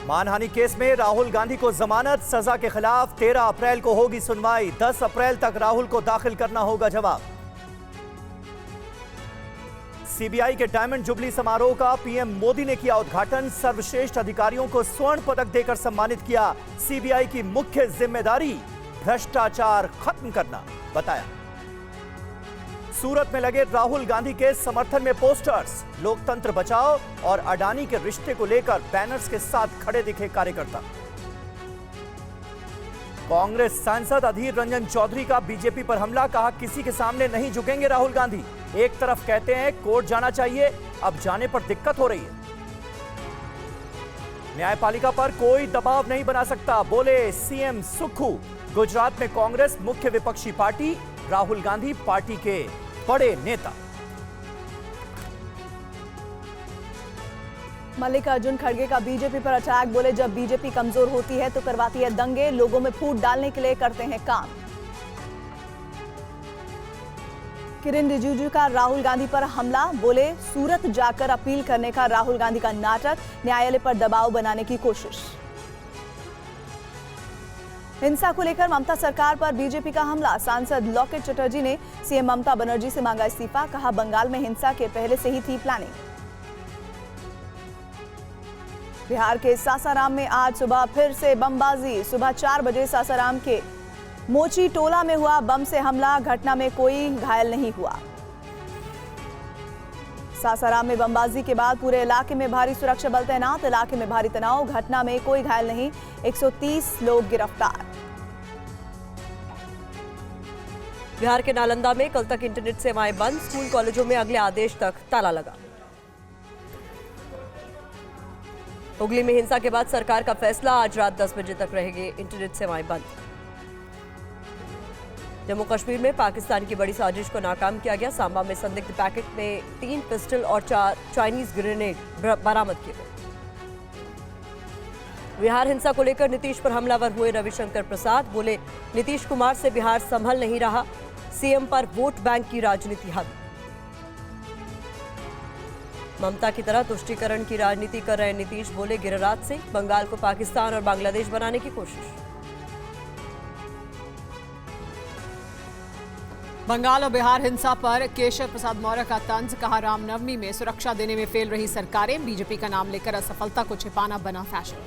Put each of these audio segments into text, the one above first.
मानहानि केस में राहुल गांधी को जमानत, सजा के खिलाफ 13 अप्रैल को होगी सुनवाई। 10 अप्रैल तक राहुल को दाखिल करना होगा जवाब। सीबीआई के डायमंड जुबली समारोह का पीएम मोदी ने किया उद्घाटन। सर्वश्रेष्ठ अधिकारियों को स्वर्ण पदक देकर सम्मानित किया। सीबीआई की मुख्य जिम्मेदारी भ्रष्टाचार खत्म करना बताया। सूरत में लगे राहुल गांधी के समर्थन में पोस्टर्स। लोकतंत्र बचाओ और अडानी के रिश्ते को लेकर बैनर्स के साथ खड़े दिखे कार्यकर्ता। कांग्रेस सांसद अधीर रंजन चौधरी का बीजेपी पर हमला, कहा किसी के सामने नहीं झुकेंगे राहुल गांधी। एक तरफ कहते हैं कोर्ट जाना चाहिए, अब जाने पर दिक्कत हो रही है। न्यायपालिका पर कोई दबाव नहीं बना सकता, बोले सीएम सुक्खू। गुजरात में कांग्रेस मुख्य विपक्षी पार्टी, राहुल गांधी पार्टी के बड़े नेता। मल्लिकार्जुन खड़गे का बीजेपी पर अटैक, बोले जब बीजेपी कमजोर होती है तो करवाती है दंगे, लोगों में फूट डालने के लिए करते हैं काम। किरेन रिजिजू का राहुल गांधी पर हमला, बोले सूरत जाकर अपील करने का राहुल गांधी का नाटक, न्यायालय पर दबाव बनाने की कोशिश। हिंसा को लेकर ममता सरकार पर बीजेपी का हमला, सांसद लॉकेट चटर्जी ने सीएम ममता बनर्जी से मांगा इस्तीफा, कहा बंगाल में हिंसा के पहले से ही थी प्लानिंग। बिहार के सासाराम में आज सुबह फिर से बमबाजी, सुबह 4 बजे सासाराम के मोची टोला में हुआ बम से हमला, घटना में कोई घायल नहीं हुआ। सासाराम में बमबाजी के बाद पूरे इलाके में भारी सुरक्षा बल तैनात, इलाके में भारी तनाव, घटना में कोई घायल नहीं, 130 लोग गिरफ्तार। बिहार के नालंदा में कल तक इंटरनेट सेवाएं बंद, स्कूल कॉलेजों में अगले आदेश तक ताला लगा। हुगली में हिंसा के बाद सरकार का फैसला, आज रात 10 बजे तक रहेंगे इंटरनेट सेवाएं बंद। जम्मू कश्मीर में पाकिस्तान की बड़ी साजिश को नाकाम किया गया, सांबा में संदिग्ध पैकेट में 3 पिस्टल और 4 चाइनीज ग्रेनेड बरामद किए गए। बिहार हिंसा को लेकर नीतीश पर हमलावर हुए रविशंकर प्रसाद, बोले नीतीश कुमार से बिहार संभल नहीं रहा, सीएम पर वोट बैंक की राजनीति हावी। ममता की तरह तुष्टीकरण की राजनीति कर रहे नीतीश, बोले गिरिराज सिंह, बंगाल को पाकिस्तान और बांग्लादेश बनाने की कोशिश। बंगाल और बिहार हिंसा पर केशव प्रसाद मौर्य का तंज, कहा रामनवमी में सुरक्षा देने में फेल रही सरकारें, बीजेपी का नाम लेकर असफलता को छिपाना बना फैशन।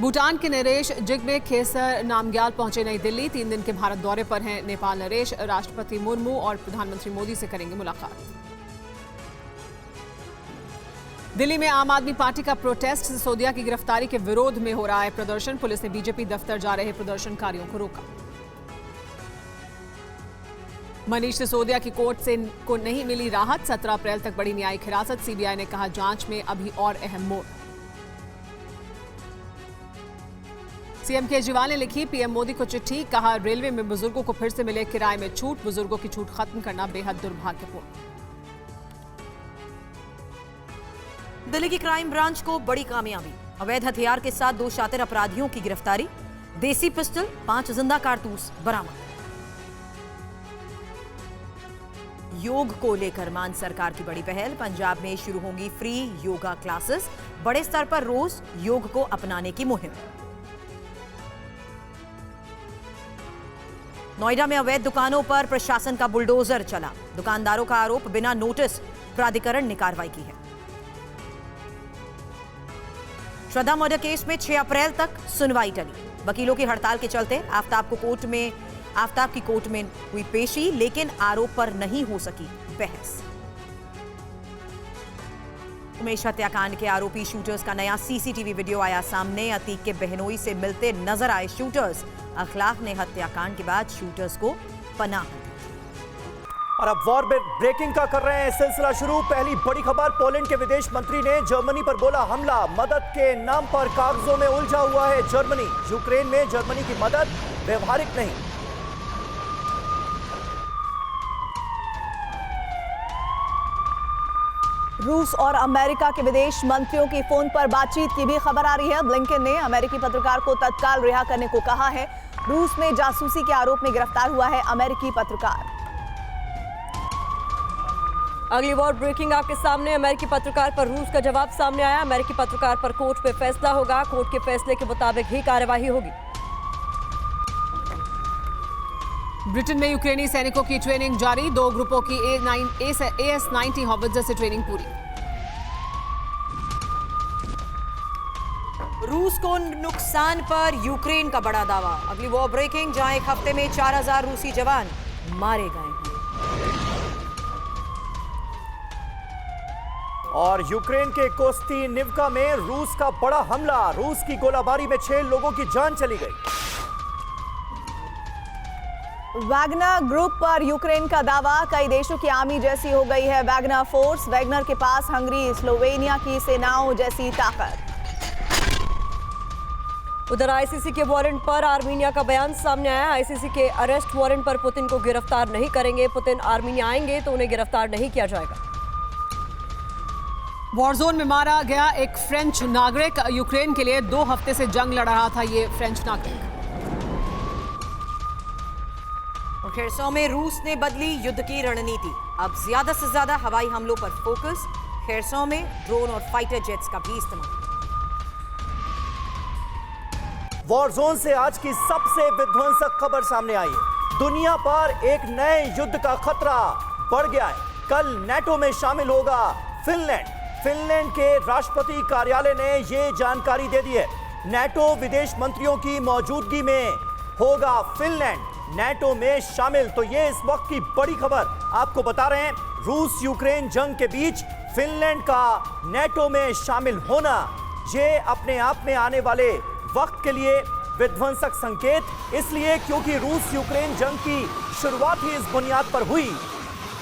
भूटान के नरेश जिग्मे खेसर नामग्याल पहुंचे नई दिल्ली, 3 दिन के भारत दौरे पर हैं नेपाल नरेश, राष्ट्रपति मुर्मू और प्रधानमंत्री मोदी से करेंगे मुलाकात। दिल्ली में आम आदमी पार्टी का प्रोटेस्ट, सिसोदिया की गिरफ्तारी के विरोध में हो रहा है प्रदर्शन, पुलिस ने बीजेपी दफ्तर जा रहे प्रदर्शनकारियों को रोका। मनीष सिसोदिया की कोर्ट से को नहीं मिली राहत, 17 अप्रैल तक बड़ी न्यायिक हिरासत, सीबीआई ने कहा जांच में अभी और अहम मोड़। सीएम केजरीवाल ने लिखी पीएम मोदी को चिट्ठी, कहा रेलवे में बुजुर्गों को फिर से मिले किराए में छूट, बुजुर्गों की छूट खत्म करना बेहद दुर्भाग्यपूर्ण। दिल्ली की क्राइम ब्रांच को बड़ी कामयाबी, अवैध हथियार के साथ 2 शातिर अपराधियों की गिरफ्तारी, देसी पिस्टल 5 जिंदा कारतूस बरामद। योग को लेकर मान सरकार की बड़ी पहल, पंजाब में शुरू होंगी फ्री योगा क्लासेस, बड़े स्तर पर रोज योग को अपनाने की मुहिम। नोएडा में अवैध दुकानों पर प्रशासन का बुलडोजर चला, दुकानदारों का आरोप बिना नोटिस प्राधिकरण ने कार्रवाई की है। श्रद्धा मर्डर केस में 6 अप्रैल तक सुनवाई टली, वकीलों की हड़ताल के चलते आफ्ताब की कोर्ट में हुई पेशी, लेकिन आरोप पर नहीं हो सकी बहस। उमेश हत्याकांड के आरोपी शूटर्स का नया सीसीटीवी वीडियो आया सामने, अतीक के बहनोई से मिलते नजर आए शूटर्स, अखलाक ने हत्याकांड के बाद शूटर्स को पनाह दी। और अब वॉर ब्रेकिंग का कर रहे हैं सिलसिला शुरू। पहली बड़ी खबर, पोलैंड के विदेश मंत्री ने जर्मनी पर बोला हमला, मदद के नाम पर कागजों में उलझा हुआ है जर्मनी, यूक्रेन में जर्मनी की मदद व्यवहारिक नहीं। रूस और अमेरिका के विदेश मंत्रियों की फोन पर बातचीत की भी खबर आ रही है। ब्लिंकन ने अमेरिकी पत्रकार को तत्काल रिहा करने को कहा है। रूस में जासूसी के आरोप में गिरफ्तार हुआ है अमेरिकी पत्रकार। अगली और ब्रेकिंग आपके सामने। अमेरिकी पत्रकार पर रूस का जवाब सामने आया। अमेरिकी पत्रकार पर कोर्ट में फैसला होगा। कोर्ट के फैसले के मुताबिक ही कार्यवाही होगी। ब्रिटेन में यूक्रेनी सैनिकों की ट्रेनिंग जारी। 2 ग्रुपों की AS-90 हॉवित्जर से ट्रेनिंग पूरी। रूस को नुकसान पर यूक्रेन का बड़ा दावा। अगली वॉर ब्रेकिंग, जहां एक हफ्ते में 4000 रूसी जवान मारे गए हैं। और यूक्रेन के कोस्तिनिवका में रूस का बड़ा हमला। रूस की गोलाबारी में 6 लोगों की जान चली गई। वैगनर ग्रुप पर यूक्रेन का दावा। कई देशों की आर्मी जैसी हो गई है वैगनर फोर्स। वैगनर के पास हंगरी, स्लोवेनिया की सेनाओं जैसी ताकत। उधर आईसीसी के वारंट पर आर्मीनिया का बयान सामने आया। आईसीसी के अरेस्ट वारंट पर पुतिन को गिरफ्तार नहीं करेंगे। पुतिन आर्मीनिया आएंगे तो उन्हें गिरफ्तार नहीं किया जाएगा। वॉरजोन में मारा गया एक फ्रेंच नागरिक। यूक्रेन के लिए 2 हफ्ते से जंग लड़ रहा था ये फ्रेंच नागरिक। और खेरसों में रूस ने बदली युद्ध की रणनीति। अब ज्यादा से ज्यादा हवाई हमलों पर फोकस। खेरसों में ड्रोन और फाइटर जेट्स का भी इस्तेमाल। वॉर जोन से आज की सबसे विध्वंसक खबर सामने आई है। दुनिया पर एक नए युद्ध का खतरा बढ़ गया है। कल नेटो में शामिल होगा फिनलैंड। फिनलैंड के राष्ट्रपति कार्यालय ने यह जानकारी दे दी है। नेटो विदेश मंत्रियों की मौजूदगी में होगा फिनलैंड नेटो में शामिल। तो ये इस वक्त की बड़ी खबर आपको बता रहे हैं। रूस यूक्रेन जंग के बीच फिनलैंड का नेटो में शामिल होना, ये अपने आप में आने वाले वक्त के लिए विध्वंसक संकेत। इसलिए क्योंकि रूस यूक्रेन जंग की शुरुआत ही इस बुनियाद पर हुई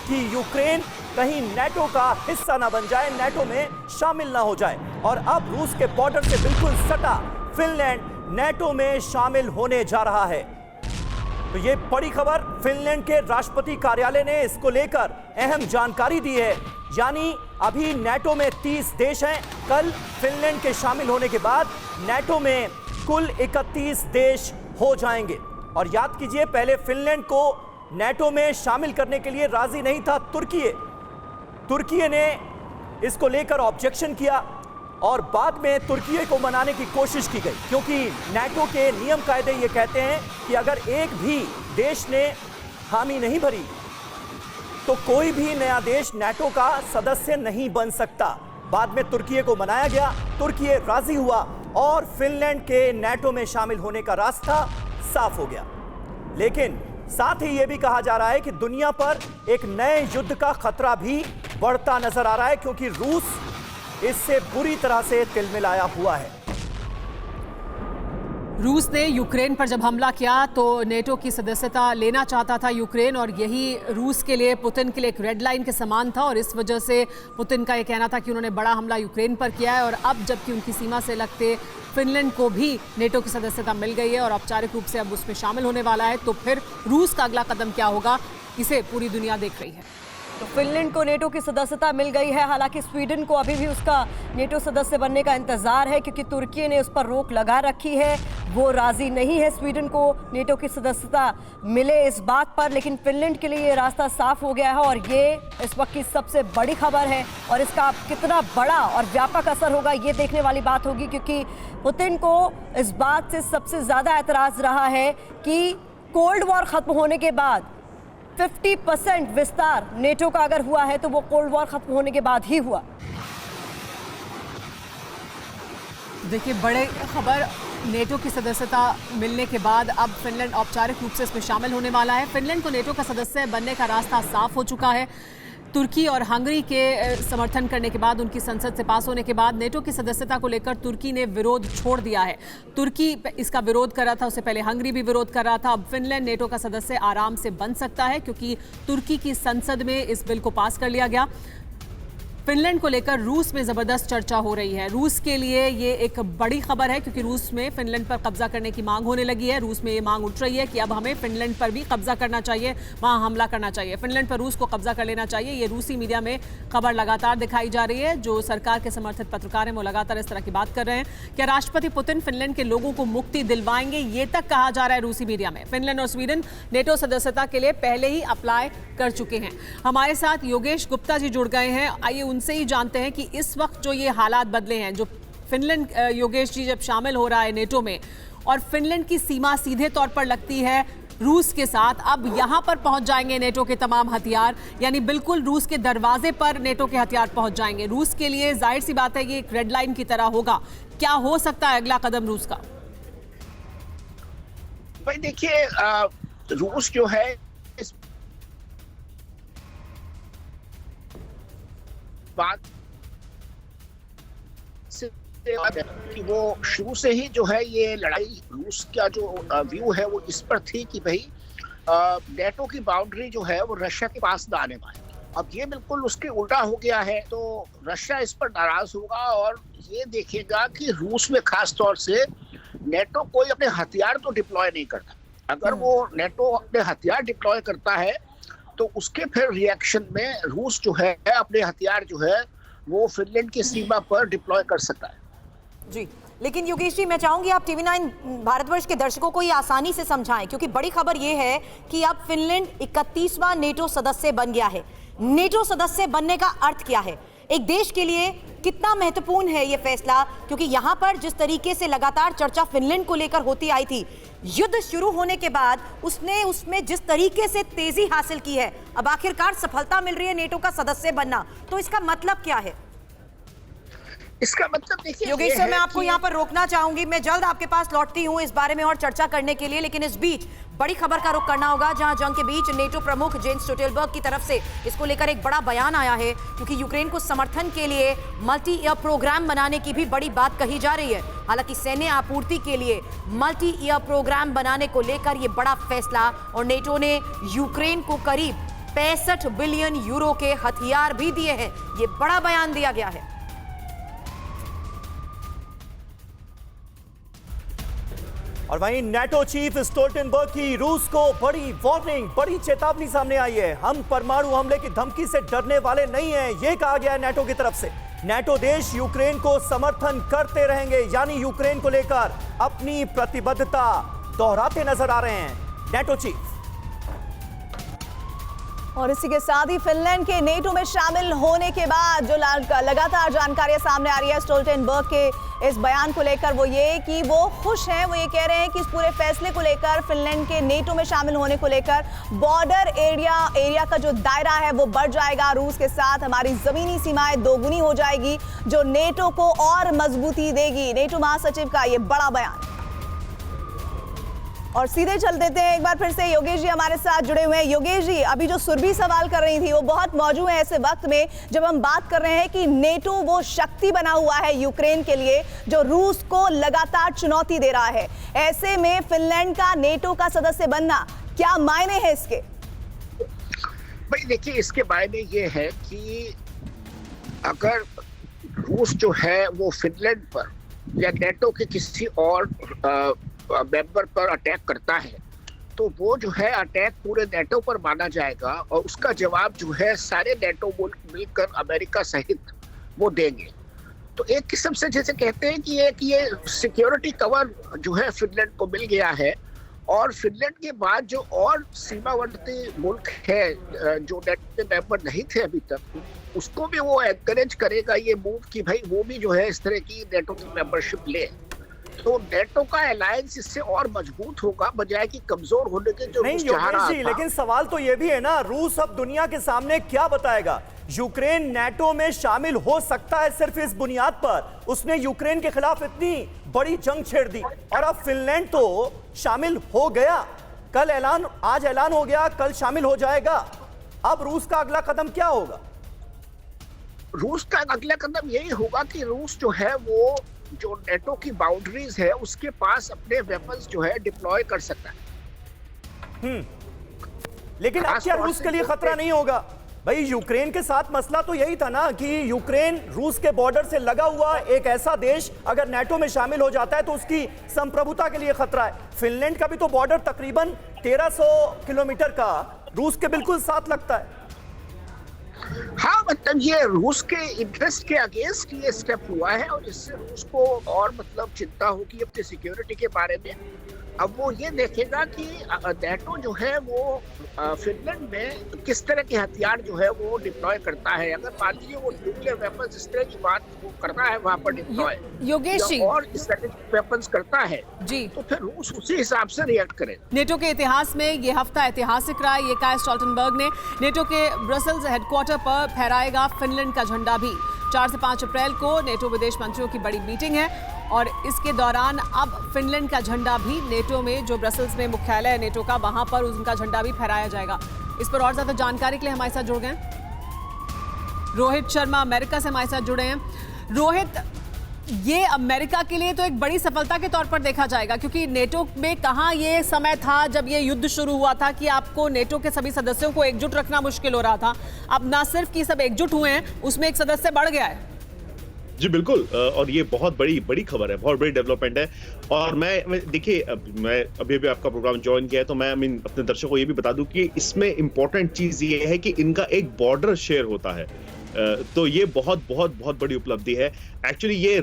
कि यूक्रेन कहीं नेटो का हिस्सा ना बन जाए, नेटो में शामिल ना हो जाए। और अब रूस के बॉर्डर से बिल्कुल सटा फिनलैंड नेटो में शामिल होने जा रहा है। तो ये बड़ी खबर फिनलैंड के राष्ट्रपति कार्यालय ने इसको लेकर अहम जानकारी दी है। यानी अभी नेटो में 30 देश हैं। कल फिनलैंड के शामिल होने के बाद नेटो में कुल 31 देश हो जाएंगे। और याद कीजिए, पहले फिनलैंड को नेटो में शामिल करने के लिए राजी नहीं था तुर्की ने इसको लेकर ऑब्जेक्शन किया और बाद में तुर्की को मनाने की कोशिश की गई, क्योंकि नेटो के नियम कायदे ये कहते हैं कि अगर एक भी देश ने हामी नहीं भरी तो कोई भी नया देश नेटो का सदस्य नहीं बन सकता। बाद में तुर्की को मनाया गया, तुर्की राजी हुआ और फिनलैंड के नेटो में शामिल होने का रास्ता साफ हो गया। लेकिन साथ ही यह भी कहा जा रहा है कि दुनिया पर एक नए युद्ध का खतरा भी बढ़ता नजर आ रहा है, क्योंकि रूस इससे बुरी तरह से तिलमिलाया हुआ है। रूस ने यूक्रेन पर जब हमला किया तो नेटो की सदस्यता लेना चाहता था यूक्रेन, और यही रूस के लिए, पुतिन के लिए एक रेड लाइन के समान था। और इस वजह से पुतिन का यह कहना था कि उन्होंने बड़ा हमला यूक्रेन पर किया है। और अब जबकि उनकी सीमा से लगते फिनलैंड को भी नेटो की सदस्यता मिल गई है और औपचारिक रूप से अब उसमें शामिल होने वाला है, तो फिर रूस का अगला कदम क्या होगा, इसे पूरी दुनिया देख रही है। तो फिनलैंड को नेटो की सदस्यता मिल गई है। हालांकि स्वीडन को अभी भी उसका नेटो सदस्य बनने का इंतजार है, क्योंकि तुर्की ने उस पर रोक लगा रखी है। वो राजी नहीं है स्वीडन को नेटो की सदस्यता मिले इस बात पर। लेकिन फिनलैंड के लिए ये रास्ता साफ हो गया है और ये इस वक्त की सबसे बड़ी खबर है। और इसका कितना बड़ा और व्यापक असर होगा ये देखने वाली बात होगी, क्योंकि पुतिन को इस बात से सबसे ज्यादा एतराज रहा है कि कोल्ड वॉर खत्म होने के बाद 50% विस्तार नेटो का अगर हुआ है तो वो कोल्ड वॉर खत्म होने के बाद ही हुआ। देखिए, बड़े खबर, नेटो की सदस्यता मिलने के बाद अब फिनलैंड औपचारिक रूप से इसमें शामिल होने वाला है। फिनलैंड को नेटो का सदस्य बनने का रास्ता साफ हो चुका है। तुर्की और हंगरी के समर्थन करने के बाद, उनकी संसद से पास होने के बाद नेटो की सदस्यता को लेकर तुर्की ने विरोध छोड़ दिया है। तुर्की इसका विरोध कर रहा था, उससे पहले हंगरी भी विरोध कर रहा था। अब फिनलैंड नेटो का सदस्य आराम से बन सकता है, क्योंकि तुर्की की संसद में इस बिल को पास कर लिया गया। फिनलैंड को लेकर रूस में जबरदस्त चर्चा हो रही है। रूस के लिए ये एक बड़ी खबर है क्योंकि रूस में फिनलैंड पर कब्जा करने की मांग होने लगी है। रूस में ये मांग उठ रही है कि अब हमें फिनलैंड पर भी कब्जा करना चाहिए, वहां हमला करना चाहिए, फिनलैंड पर रूस को कब्जा कर लेना चाहिए। ये रूसी मीडिया में खबर लगातार दिखाई जा रही है। जो सरकार के समर्थित पत्रकार हैं वो लगातार इस तरह की बात कर रहे हैं। क्या राष्ट्रपति पुतिन फिनलैंड के लोगों को मुक्ति दिलवाएंगे, ये तक कहा जा रहा है रूसी मीडिया में। फिनलैंड और स्वीडन नेटो सदस्यता के लिए पहले ही अप्लाई कर चुके हैं। हमारे साथ योगेश गुप्ता जी जुड़ गए हैं। आइए उनसे ही जानते हैं कि इस वक्त जो ये हालात बदले हैं, जो फिनलैंड, योगेश जी, जब शामिल हो रहा है नेटो में और फिनलैंड की सीमा सीधे तौर पर लगती है रूस के साथ, अब यहां पर पहुंच जाएंगे नेटो के तमाम हथियार, यानी बिल्कुल रूस के दरवाजे पर नेटो के हथियार पहुंच जाएंगे। रूस के लिए जाहिर सी बात है ये एक रेड लाइन की तरह होगा। क्या हो सकता है अगला कदम रूस का? भाई देखिए, रूस जो है इस बात से कि वो शुरू से ही जो है ये लड़ाई, रूस का जो व्यू है वो इस पर थी कि भाई नेटो की बाउंड्री जो है वो रशिया के पास ना आने पाए। अब ये बिल्कुल उसके उल्टा हो गया है, तो रशिया इस पर नाराज होगा और ये देखेगा कि रूस में खास तौर से नेटो कोई अपने हथियार तो डिप्लॉय नहीं करता। अगर वो नेटो अपने हथियार डिप्लॉय करता है तो उसके फिर रिएक्शन में रूस जो है अपने हथियार जो है वो फिनलैंड की सीमा पर डिप्लॉय कर सकता है। जी, लेकिन योगेश जी, मैं चाहूंगी आप टीवी9 भारतवर्ष के दर्शकों को ये आसानी से समझाएं, क्योंकि बड़ी खबर ये है कि अब फिनलैंड 31वां नेटो सदस्य बन गया है। नेटो सदस्य बनने का अर्थ क्या है, एक देश के लिए कितना महत्वपूर्ण है ये फैसला? क्योंकि यहां पर जिस तरीके से लगातार चर्चा फिनलैंड को लेकर होती आई थी, युद्ध शुरू होने के बाद उसने उसमें जिस तरीके से तेजी हासिल की है, अब आखिरकार सफलता मिल रही है नेटो का सदस्य बनना, तो इसका मतलब क्या है? इसका मतलब देखिए योगेश सर, मैं आपको यहाँ पर रोकना चाहूंगी, मैं जल्द आपके पास लौटती हूँ इस बारे में और चर्चा करने के लिए, लेकिन इस बीच बड़ी खबर का रुख करना होगा, जहां जंग के बीच नेटो प्रमुख जेन्स स्टोल्टेनबर्ग की तरफ से इसको लेकर एक बड़ा बयान आया है, क्योंकि यूक्रेन को समर्थन के लिए मल्टी ईयर प्रोग्राम बनाने की भी बड़ी बात कही जा रही है। हालांकि सैन्य आपूर्ति के लिए मल्टी ईयर प्रोग्राम बनाने को लेकर यह बड़ा फैसला, और नेटो ने यूक्रेन को करीब 65 बिलियन यूरो के हथियार भी दिए हैं। ये बड़ा बयान दिया गया है। और वहीं नेटो चीफ स्टोल्टेनबर्ग की रूस को बड़ी वार्निंग, बड़ी चेतावनी सामने आई है। हम परमाणु हमले की धमकी से डरने वाले नहीं हैं, यह कहा गया है नेटो की तरफ से। नेटो देश यूक्रेन को समर्थन करते रहेंगे, यानी यूक्रेन को लेकर अपनी प्रतिबद्धता दोहराते नजर आ रहे हैं नेटो चीफ। और इसी के साथ ही फिनलैंड के नेटो में शामिल होने के बाद जो लगातार जानकारियां सामने आ रही है स्टोल्टेनबर्ग के इस बयान को लेकर, वो ये कि वो खुश हैं। वो ये कह रहे हैं कि इस पूरे फैसले को लेकर, फिनलैंड के नेटो में शामिल होने को लेकर, बॉर्डर एरिया का जो दायरा है वो बढ़ जाएगा रूस के साथ। हमारी जमीनी सीमाएं दोगुनी हो जाएगी, जो नेटो को और मजबूती देगी। नेटो महासचिव का ये बड़ा बयान। और सीधे चल देते हैं एक बार फिर से, योगेश जी हमारे साथ जुड़े हुए हैं। योगेश जी, अभी जो सुरभि सवाल कर रही थी वो बहुत मौजूद है ऐसे वक्त में जब हम बात कर रहे हैं कि नेटो वो शक्ति बना हुआ है यूक्रेन के लिए जो रूस को लगातार चुनौती दे रहा है। ऐसे में फिनलैंड का नेटो का सदस्य बनना क्या मायने हैं इसके? भाई देखिए, इसके मायने ये है कि अगर रूस जो है वो फिनलैंड पर या नेटो के किसी और मेंबर पर अटैक करता है, तो वो जो है अटैक पूरे नेटो पर माना जाएगा और उसका जवाब जो है सारे नेटो मुल्क मिलकर अमेरिका सहित वो देंगे। तो एक किस्म से जैसे कहते हैं कि ये सिक्योरिटी कवर जो है फिनलैंड को मिल गया है, और फिनलैंड के बाद जो और सीमावर्ती मुल्क है जो नेटो के मेंबर नहीं थे अभी तक, उसको भी वो एनकरेज करेगा ये मूव कि भाई वो भी जो है इस तरह की नेटो की मेंबरशिप ले। तो नेटो का अलायंस इससे और मजबूत होगा बजाय कि कमजोर होने के जो नहीं चाह रहा था। लेकिन सवाल तो ये भी है ना, रूस अब दुनिया के सामने क्या बताएगा? यूक्रेन नेटो में शामिल हो सकता है सिर्फ इस बुनियाद पर, उसने यूक्रेन के खिलाफ इतनी बड़ी जंग छेड़ दी, और अब फिनलैंड तो शामिल हो गया, आज ऐलान हो गया, कल शामिल हो जाएगा। अब रूस का अगला कदम क्या होगा? रूस का अगला कदम यही होगा कि रूस जो है वो जो नेटो की बाउंड्रीज है उसके पास अपने वेपन्स जो है डिप्लॉय कर सकता है। लेकिन अब क्या रूस के लिए खतरा नहीं होगा? भाई यूक्रेन के साथ मसला तो यही था ना कि यूक्रेन रूस के बॉर्डर से लगा हुआ एक ऐसा देश अगर नाटो में शामिल हो जाता है तो उसकी संप्रभुता के लिए खतरा है। फिनलैंड का भी तो बॉर्डर तकरीबन 1300 किलोमीटर का रूस के बिल्कुल साथ लगता है। हाँ, मतलब ये रूस के इंटरेस्ट के अगेंस्ट ये स्टेप हुआ है और इससे रूस को और मतलब चिंता होगी अपनी सिक्योरिटी के बारे में। अब वो ये देखेगा कि नाटो जो है वो फिनलैंड में किस तरह के हथियार जो है वो डिप्लॉय करता है। अगर मान लीजिए वो न्यूक्लियर वेपन्स इस तरह की बात वो करना है वहां पर डिप्लॉय, योगेश जी और स्ट्रेटेजिक वेपन्स करता है जी, तो फिर रूस उसी हिसाब से रिएक्ट करे। नेटो के इतिहास में ये हफ्ता ऐतिहासिक रहा, ये कहा स्टोल्टनबर्ग ने। नेटो के ब्रसेल्स हेडक्वार्टर पर फहराएगा फिनलैंड का झंडा भी। 4 से 5 अप्रैल को नेटो विदेश मंत्रियों की बड़ी मीटिंग है और इसके दौरान अब फिनलैंड का झंडा भी नेटो में, जो ब्रसेल्स में मुख्यालय है नेटो का, वहां पर उनका झंडा भी फहराया जाएगा। इस पर और ज्यादा जानकारी के लिए हमारे साथ जुड़ गए रोहित शर्मा, अमेरिका से हमारे साथ जुड़े हैं। रोहित, ये अमेरिका के लिए तो एक बड़ी सफलता के तौर पर देखा जाएगा, क्योंकि नेटो में कहाँ ये समय था जब ये युद्ध शुरू हुआ था कि आपको नेटो के सभी सदस्यों को एकजुट रखना मुश्किल हो रहा था। अब ना सिर्फ कि सब एकजुट हुए हैं, उसमें एक सदस्य बढ़ गया है। जी बिल्कुल, और ये बहुत बड़ी खबर है, बहुत बड़ी डेवलपमेंट है। और मैं देखिए, मैं अभी आपका प्रोग्राम ज्वाइन किया है तो मैं अपने दर्शकों को ये भी बता दूं कि इसमें इंपॉर्टेंट चीज ये है कि इनका एक बॉर्डर शेयर होता है। तो ये बहुत बड़ी उपलब्धि है। एक्चुअली ये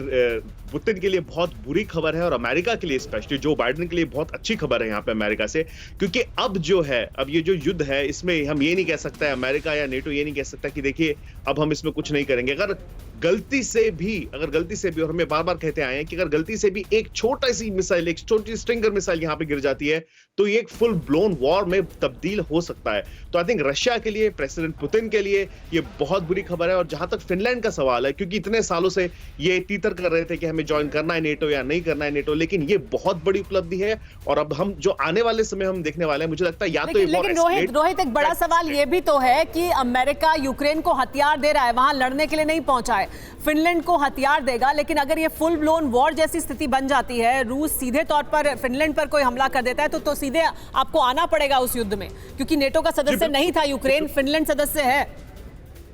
पुतिन के लिए बहुत बुरी खबर है और अमेरिका के लिए, स्पेशली जो बाइडेन के लिए बहुत अच्छी खबर है यहाँ पे अमेरिका से, क्योंकि अब जो है, अब ये जो युद्ध है इसमें हम ये नहीं कह सकता है, अमेरिका या नेटो ये नहीं कह सकता कि देखिए अब हम इसमें कुछ नहीं करेंगे। अगर गलती से भी, और हमें बार बार कहते आए हैं कि अगर गलती से भी एक छोटा सी मिसाइल, एक छोटी स्ट्रिंगर मिसाइल यहाँ पे गिर जाती है तो ये एक फुल ब्लोन वॉर में तब्दील हो सकता है। तो आई थिंक रशिया के लिए, प्रेसिडेंट पुतिन के लिए ये बहुत बुरी खबर है। और जहां तक फिनलैंड का सवाल है, क्योंकि इतने सालों से ये तीतर कर रहे थे कि हमें ज्वाइन करना है नेटो या नहीं करना है नेटो, लेकिन ये बहुत बड़ी उपलब्धि है। और अब हम जो आने वाले समय हम देखने वाले हैं, मुझे लगता है या तो लेकिन रोहित एक बड़ा सवाल ये भी तो है कि अमेरिका यूक्रेन को हथियार दे रहा है, वहां लड़ने के लिए नहीं पहुंचा है। फिनलैंड को हथियार देगा, लेकिन अगर ये फुल ब्लोन वॉर जैसी स्थिति बन जाती है, रूस सीधे तौर पर फिनलैंड पर कोई हमला कर देता है तो सीधे आपको आना पड़ेगा उस युद्ध में, क्योंकि नेटो का सदस्य नहीं था यूक्रेन, फिनलैंड सदस्य है।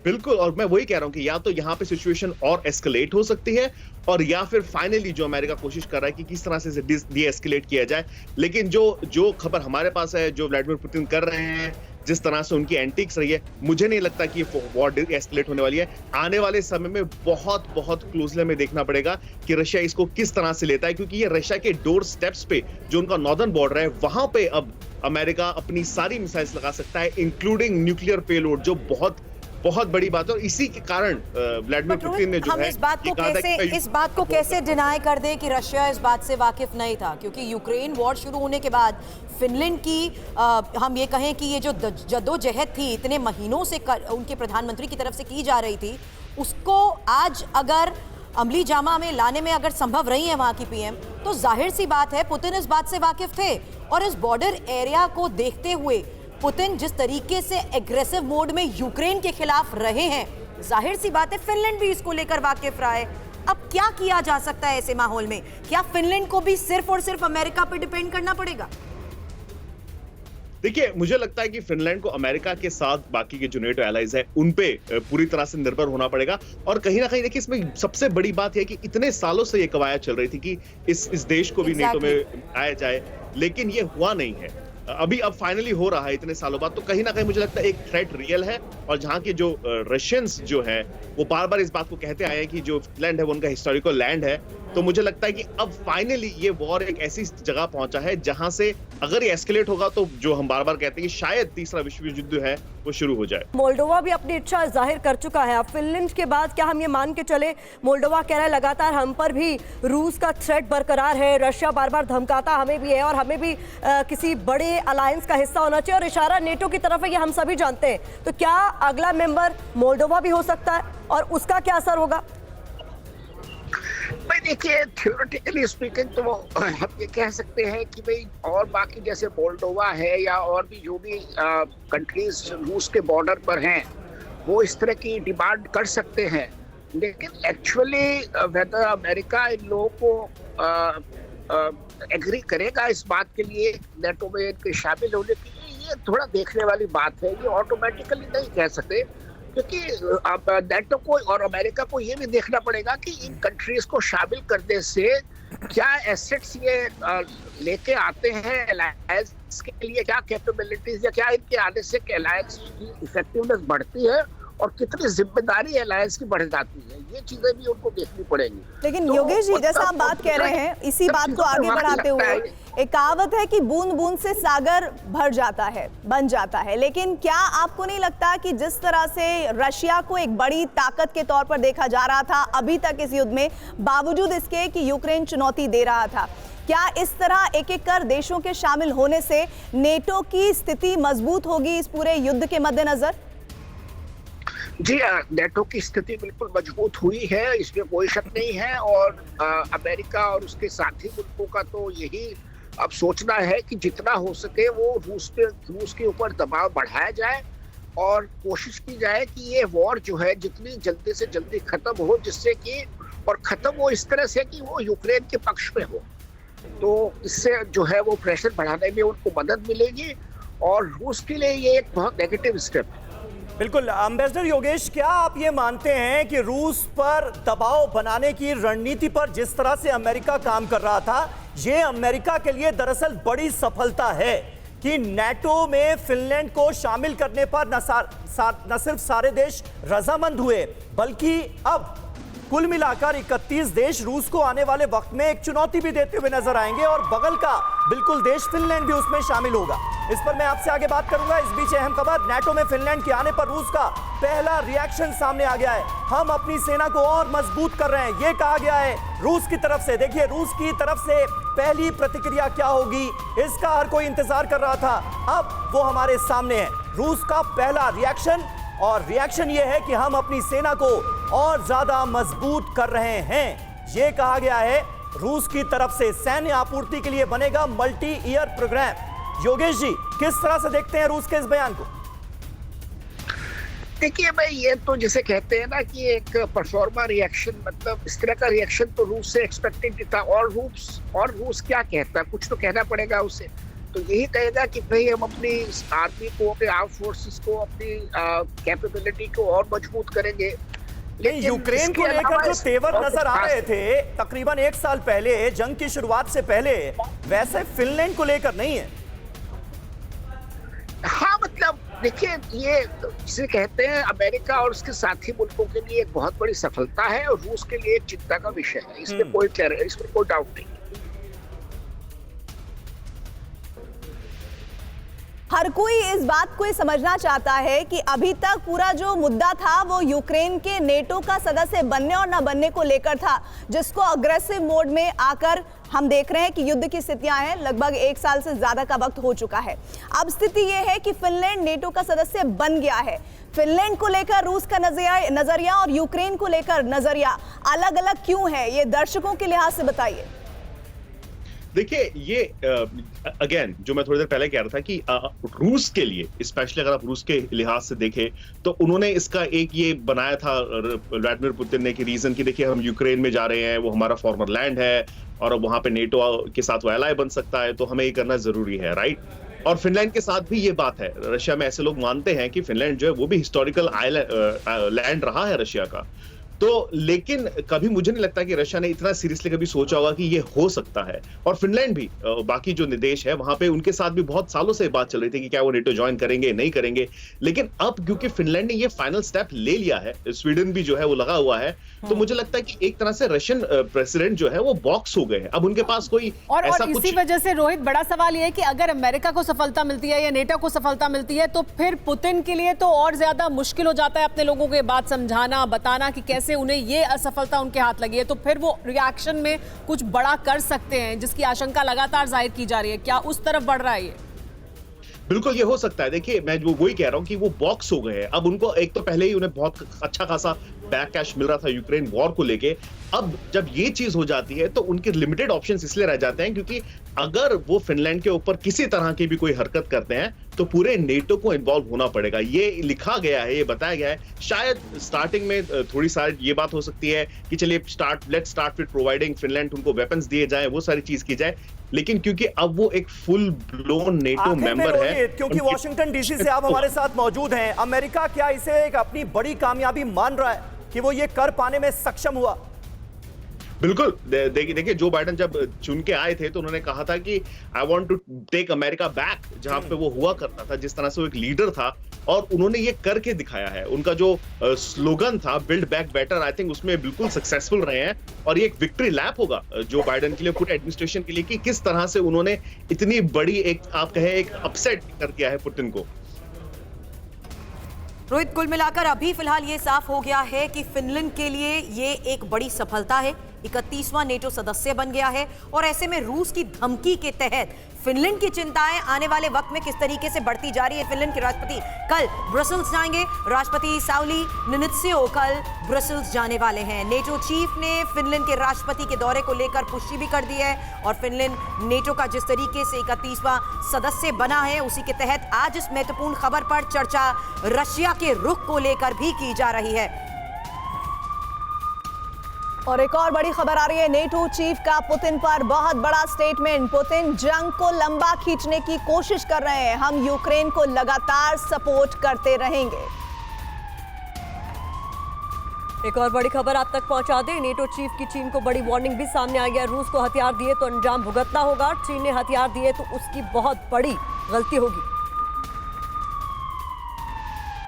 बिल्कुल, और मैं वही कह रहा हूं कि या तो यहाँ पे सिचुएशन और एस्केलेट हो सकती है, और या फिर फाइनली जो अमेरिका कोशिश कर रहा है कि किस तरह से डी एस्केलेट किया जाए। लेकिन जो खबर हमारे पास है, जो व्लादिमीर पुतिन कर रहे हैं, जिस तरह से उनकी एंटिक्स रही है, मुझे नहीं लगता कि ये वॉर एस्केलेट होने वाली है। आने वाले समय में बहुत क्लोजली हमें देखना पड़ेगा कि रशिया इसको किस तरह से लेता है, क्योंकि ये रशिया के डोर स्टेप्स पे जो उनका नॉर्दर्न बॉर्डर है, वहां पे अब अमेरिका अपनी सारी मिसाइल्स लगा सकता है, इंक्लूडिंग न्यूक्लियर पेलोड, जो बहुत बड़ी बात है। और इसी के कारण व्लादिमीर पुतिन ने जो है इस बात को कैसे डिनाई कर दें कि रशिया इस बात से वाकिफ नहीं था, क्योंकि यूक्रेन वॉर शुरू होने के बाद फिनलैंड की हम ये कहें कि ये जो जद्दोजहद थी इतने महीनों से उनके प्रधानमंत्री की तरफ से की जा रही थी, उसको आज अगर अमली जामा में लाने में अगर संभव रही है वहां की पीएम, तो जाहिर सी बात है पुतिन इस बात से वाकिफ थे। और इस बॉर्डर एरिया को देखते हुए पुतिन जिस तरीके से एग्रेसिव मोड में यूक्रेन के खिलाफ रहे हैं, जाहिर सी बात है फिनलैंड भी इसको लेकर वाकिफ रहा है। अब क्या किया जा सकता है ऐसे माहौल में? क्या फिनलैंड को भी सिर्फ और सिर्फ अमेरिका पर डिपेंड करना पड़ेगा? देखिए, मुझे लगता है कि फिनलैंड को अमेरिका के साथ बाकी के जो नेटो एलाइज है उन पे पूरी तरह से निर्भर होना पड़ेगा। और कहीं ना कहीं देखिए, इसमें सबसे बड़ी बात है कि इतने सालों से ये कवायद चल रही थी कि इस देश को भी नेटो में आया जाए, लेकिन ये हुआ नहीं है। अभी अब फाइनली हो रहा है इतने सालों बाद। तो कहीं ना कहीं मुझे लगता है एक थ्रेट रियल है। और जहां के जो रशियंस जो है वो बार बार इस बात को कहते आए हैं कि जो फिनलैंड है वो उनका हिस्टोरिकल लैंड है। तो मुझे लगता है कि अब फाइनली ये वॉर एक ऐसी जगह पहुंचा है जहां से अगर ये एस्केलेट होगा तो जो हम बार बार कहते हैं कि शायद तीसरा विश्व युद्ध है वो शुरू हो जाए। मोल्डोवा भी अपनी इच्छा जाहिर कर चुका है। अब फिनलैंड के बाद क्या हम ये मान के चले, मोल्डोवा कह रहा है लगातार हम पर भी रूस का थ्रेट बरकरार है, रशिया बार बार धमकाता हमें भी है और हमें भी किसी बड़े अलायंस का हिस्सा होना चाहिए, और इशारा नेटो की तरफ है, ये हम सभी जानते हैं। तो क्या अगला मेंबर मोल्डोवा भी हो सकता है और उसका क्या असर होगा? भाई देखिए, थ्योरेटिकली स्पीकिंग तो हम ये कह सकते हैं कि भाई और बाकी जैसे मोल्डोवा है या और भी जो भी कंट्रीज रूस के बॉर्डर पर हैं, वो इस तरह की डिमांड कर सकते हैं। लेकिन एक्चुअली वेदर अमेरिका इन लोगों को एग्री करेगा इस बात के लिए नेटो में इनके शामिल होने के लिए, ये ये थोड़ा देखने वाली बात है। ये ऑटोमेटिकली नहीं कह सकते, क्योंकि अब नेटो को और अमेरिका को ये भी देखना पड़ेगा कि इन कंट्रीज को शामिल करने से क्या एसेट्स ये लेके आते हैं अलायंस के लिए, क्या कैपेबिलिटीज या क्या इनके आने से अलायंस की इफेक्टिवनेस बढ़ती है और कितनी जिम्मेदारी अलायंस की बढ़ जाती है। ये चीजें भी उनको देखनी पड़ेंगी। लेकिन तो योगेश जी, जैसा आप मतलब बात कह रहे हैं, इसी बात को आगे बढ़ाते हुए एक कहावत है कि बूंद बूंद से सागर भर जाता है, बन जाता है। लेकिन क्या आपको नहीं लगता कि जिस तरह से रशिया को एक बड़ी ताकत के तौर पर देखा जा रहा था अभी तक इस युद्ध में, बावजूद इसके कि यूक्रेन चुनौती दे रहा था, क्या इस तरह एक एक कर देशों के शामिल होने से नेटो की स्थिति मजबूत होगी इस पूरे युद्ध के मद्देनजर? जी, नेटो की स्थिति बिल्कुल मजबूत हुई है, इसमें कोई शक नहीं है। और अमेरिका और उसके साथी मुल्कों का तो यही अब सोचना है कि जितना हो सके वो रूस के ऊपर दबाव बढ़ाया जाए और कोशिश की जाए कि ये वॉर जो है जितनी जल्दी से जल्दी खत्म हो, जिससे कि और खत्म हो इस तरह से कि वो यूक्रेन के पक्ष में हो। तो इससे जो है वो प्रेशर बढ़ाने में उनको मदद मिलेगी और रूस के लिए ये एक बहुत नेगेटिव स्टेप है। बिल्कुल। एम्बेसडर योगेश, क्या आप ये मानते हैं कि रूस पर दबाव बनाने की रणनीति पर जिस तरह से अमेरिका काम कर रहा था, ये अमेरिका के लिए दरअसल बड़ी सफलता है कि नाटो में फिनलैंड को शामिल करने पर न सिर्फ सारे देश रजामंद हुए, बल्कि अब कुल मिलाकर 31 देश रूस को आने वाले वक्त में एक चुनौती भी देते हुए नजर आएंगे और बगल का बिल्कुल देश फिनलैंड भी उसमें शामिल होगा। इस पर मैं आपसे आगे बात करूंगा। इस बीच अहम खबर, नाटो में फिनलैंड के आने पर रूस का पहला रिएक्शन सामने आ गया है। हम अपनी सेना को और मजबूत कर रहे हैं, ये कहा गया है रूस की तरफ से। देखिए रूस की तरफ से पहली प्रतिक्रिया क्या होगी, इसका हर कोई इंतजार कर रहा था, अब वो हमारे सामने है। रूस का पहला रिएक्शन, और रिएक्शन ये है कि हम अपनी सेना को और ज्यादा मजबूत कर रहे हैं। ये कहा गया है रूस की तरफ से सैन्य आपूर्ति के लिए बनेगा multi year programme. Yogesh ji, किस तरह से देखते हैं रूस के इस बयान को? देखिए भाई, ये तो जिसे कहते हैं ना कि एक परफॉर्मा रिएक्शन, मतलब इस तरह का रिएक्शन तो रूस से एक्सपेक्टेड था। और रूस क्या कहता है, कुछ तो कहना पड़ेगा उसे। तो यही कहेगा कि भाई हम अपनी आर्मी को, अपने आर्म फोर्सेस को, अपनी कैपेबिलिटी को और मजबूत करेंगे। लेकिन यूक्रेन को लेकर जो तेवर नजर आ रहे थे तकरीबन 1 साल पहले, जंग की शुरुआत से पहले, वैसे फिनलैंड को लेकर नहीं है। हाँ, मतलब देखिए, ये जिसे कहते हैं अमेरिका और उसके साथी मुल्कों के लिए एक बहुत बड़ी सफलता है और रूस के लिए एक चिंता का विषय है। इसमें कोई डाउट नहीं। हर कोई इस बात को समझना चाहता है कि अभी तक पूरा जो मुद्दा था वो यूक्रेन के नेटो का सदस्य बनने और न बनने को लेकर था, जिसको अग्रेसिव मोड में आकर हम देख रहे हैं कि युद्ध की स्थितियां हैं। लगभग 1 साल से ज्यादा का वक्त हो चुका है। अब स्थिति यह है कि फिनलैंड नेटो का सदस्य बन गया है। फिनलैंड को लेकर रूस का नजरिया और यूक्रेन को लेकर नजरिया अलग अलग क्यों है, ये दर्शकों के लिहाज से बताइए। देखिए, ये अगेन जो मैं थोड़ी देर पहले कह रहा था कि रूस के लिए स्पेशली अगर आप रूस के लिहाज से देखें तो उन्होंने इसका एक ये बनाया था व्लादिमीर पुतिन ने कि रीजन कि देखिए हम यूक्रेन में जा रहे हैं, वो हमारा फॉर्मर लैंड है और अब वहां पे नेटो के साथ वो एलाई बन सकता है, तो हमें ये करना जरूरी है, राइट। और फिनलैंड के साथ भी ये बात है। रशिया में ऐसे लोग मानते हैं कि फिनलैंड जो है वो भी हिस्टोरिकल लैंड रहा है रशिया का। तो लेकिन कभी मुझे नहीं लगता कि रशिया ने इतना सीरियसली कभी सोचा होगा कि ये हो सकता है। और फिनलैंड भी, बाकी जो देश है वहां पे उनके साथ भी बहुत सालों से बात चल रही थी कि क्या वो नेटो ज्वाइन करेंगे नहीं करेंगे। लेकिन अब क्योंकि फिनलैंड ने ये फाइनल स्टेप ले लिया है, स्वीडन भी जो है वो लगा हुआ है, तो मुझे लगता है कि एक तरह से रशियन प्रेसिडेंट जो है वो बॉक्स हो गए हैं। अब उनके पास कोई और इसी वजह से रोहित, बड़ा सवाल ये है कि अगर अमेरिका को सफलता मिलती है या नेटो को सफलता मिलती है तो फिर पुतिन के लिए तो और ज्यादा मुश्किल हो जाता है अपने लोगों को ये बात समझाना, बताना कि कैसे उन्हें ये असफलता उनके हाथ लगी है। तो फिर वो रिएक्शन में कुछ बड़ा कर सकते हैं, जिसकी आशंका लगातार जाहिर की जा रही है। क्या उस तरफ बढ़ रहा है ये? बिल्कुल ये हो सकता है। देखिए, मैं वही कह रहा हूं कि वो बॉक्स हो गए हैं। अब उनको एक तो पहले ही उन्हें बहुत अच्छा खासा बैक कैश मिल रहा था यूक्रेन वॉर को लेके। अब जब ये चीज हो जाती है तो उनके लिमिटेड ऑप्शंस इसलिए रह जाते हैं क्योंकि अगर वो फिनलैंड के ऊपर किसी तरह की भी कोई हरकत करते हैं तो पूरे नेटो को इन्वॉल्व होना पड़ेगा। ये लिखा गया है, ये बताया गया है। शायद स्टार्टिंग में थोड़ी सारी ये बात हो सकती है कि चलिए let's start with providing Finland, उनको वेपन्स दिए जाए, वो सारी चीज की जाए। लेकिन क्योंकि अब वो एक फुल ब्लोन नेटो आखिर में मेंबर है, रोहित, क्योंकि वॉशिंगटन डीसी से आप हमारे साथ मौजूद हैं, अमेरिका क्या इसे एक अपनी बड़ी कामयाबी मान रहा है कि वो ये कर पाने में सक्षम हुआ? बिल्कुल। देखिए जो बाइडेन जब चुन के आए थे तो उन्होंने कहा था कि I want to take America back, जहां पे वो हुआ करता था, जिस तरह से वो एक लीडर था, और उन्होंने ये करके दिखाया है। उनका जो स्लोगन था build back better, I think उसमें बिल्कुल सक्सेसफुल रहे हैं, और ये एक विक्ट्री लैप होगा जो बाइडेन के लिए, पूरे एडमिनिस्ट्रेशन के लिए, कि किस तरह से उन्होंने इतनी बड़ी एक आप कहें एक अपसेट कर दिया है पुतिन को। रोहित, कुल मिलाकर अभी फिलहाल ये साफ हो गया है कि फिनलैंड के लिए ये एक बड़ी सफलता है, 31वां नेटो सदस्य बन गया है, और ऐसे में रूस की धमकी के तहत फिनलैंड की चिंताएं आने वाले वक्त में किस तरीके से बढ़ती जा रही है। फिनलैंड के राष्ट्रपति कल ब्रसेल्स जाएंगे, राष्ट्रपति साउली निनित्से कल ब्रसेल्स जाने वाले हैं। नेटो चीफ ने फिनलैंड के राष्ट्रपति के दौरे को लेकर पुष्टि भी कर दी है, और फिनलैंड नेटो का जिस तरीके से 31वां सदस्य बना है, उसी के तहत आज इस महत्वपूर्ण खबर पर चर्चा रशिया के रुख को लेकर भी की जा रही है। और एक और बड़ी खबर आ रही है, नेटो चीफ का पुतिन पर बहुत बड़ा स्टेटमेंट। पुतिन जंग को लंबा खींचने की कोशिश कर रहे हैं, हम यूक्रेन को लगातार सपोर्ट करते रहेंगे। एक और बड़ी खबर आप तक पहुंचा दें, नेटो चीफ की चीन को बड़ी वार्निंग भी सामने आई है। रूस को हथियार दिए तो अंजाम भुगतना होगा, चीन ने हथियार दिए तो उसकी बहुत बड़ी गलती होगी।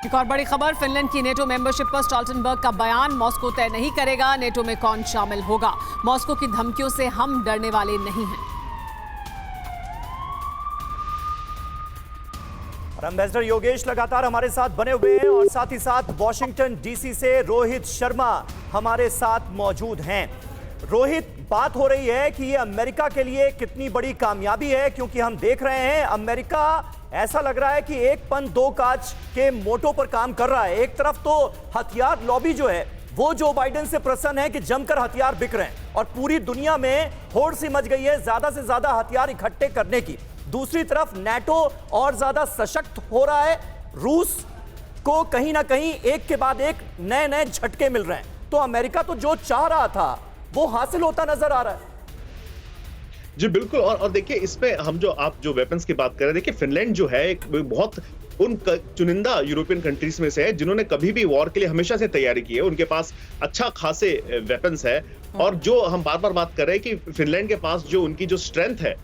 एक और बड़ी खबर, फिनलैंड की नेटो मेंबरशिप पर स्टॉल्टनबर्ग का बयान, मॉस्को तय नहीं करेगा नेटो में कौन शामिल होगा, मॉस्को की धमकियों से हम डरने वाले नहीं हैं। और एम्बेसडर योगेश लगातार हमारे साथ बने हुए हैं, और साथ ही साथ वॉशिंगटन डीसी से रोहित शर्मा हमारे साथ मौजूद हैं। रोहित, बात हो रही है कि ये अमेरिका के लिए कितनी बड़ी कामयाबी है, क्योंकि हम देख रहे हैं अमेरिका ऐसा लग रहा है कि एक पन दो काज के मोटो पर काम कर रहा है। एक तरफ तो हथियार लॉबी जो है वो जो बाइडेन से प्रसन्न है कि जमकर हथियार बिक रहे हैं, और पूरी दुनिया में होड़ सी मच गई है ज्यादा से ज्यादा हथियार इकट्ठे करने की। दूसरी तरफ नेटो और ज्यादा सशक्त हो रहा है, रूस को कहीं ना कहीं एक के बाद एक नए नए झटके मिल रहे हैं। तो अमेरिका तो जो चाह रहा था वो हासिल होता नजर आ रहा है। जी बिल्कुल। और देखिए इसमें हम जो आप जो वेपन्स की बात कर रहे हैं, देखिए फिनलैंड जो है एक बहुत उन चुनिंदा यूरोपियन कंट्रीज में से है जिन्होंने कभी भी वॉर के लिए हमेशा से तैयारी की है। उनके पास अच्छा खासे वेपन्स है, और जो हम बार बार बात कर रहे हैं कि फिनलैंड के पास जो उनकी जो स्ट्रेंथ है,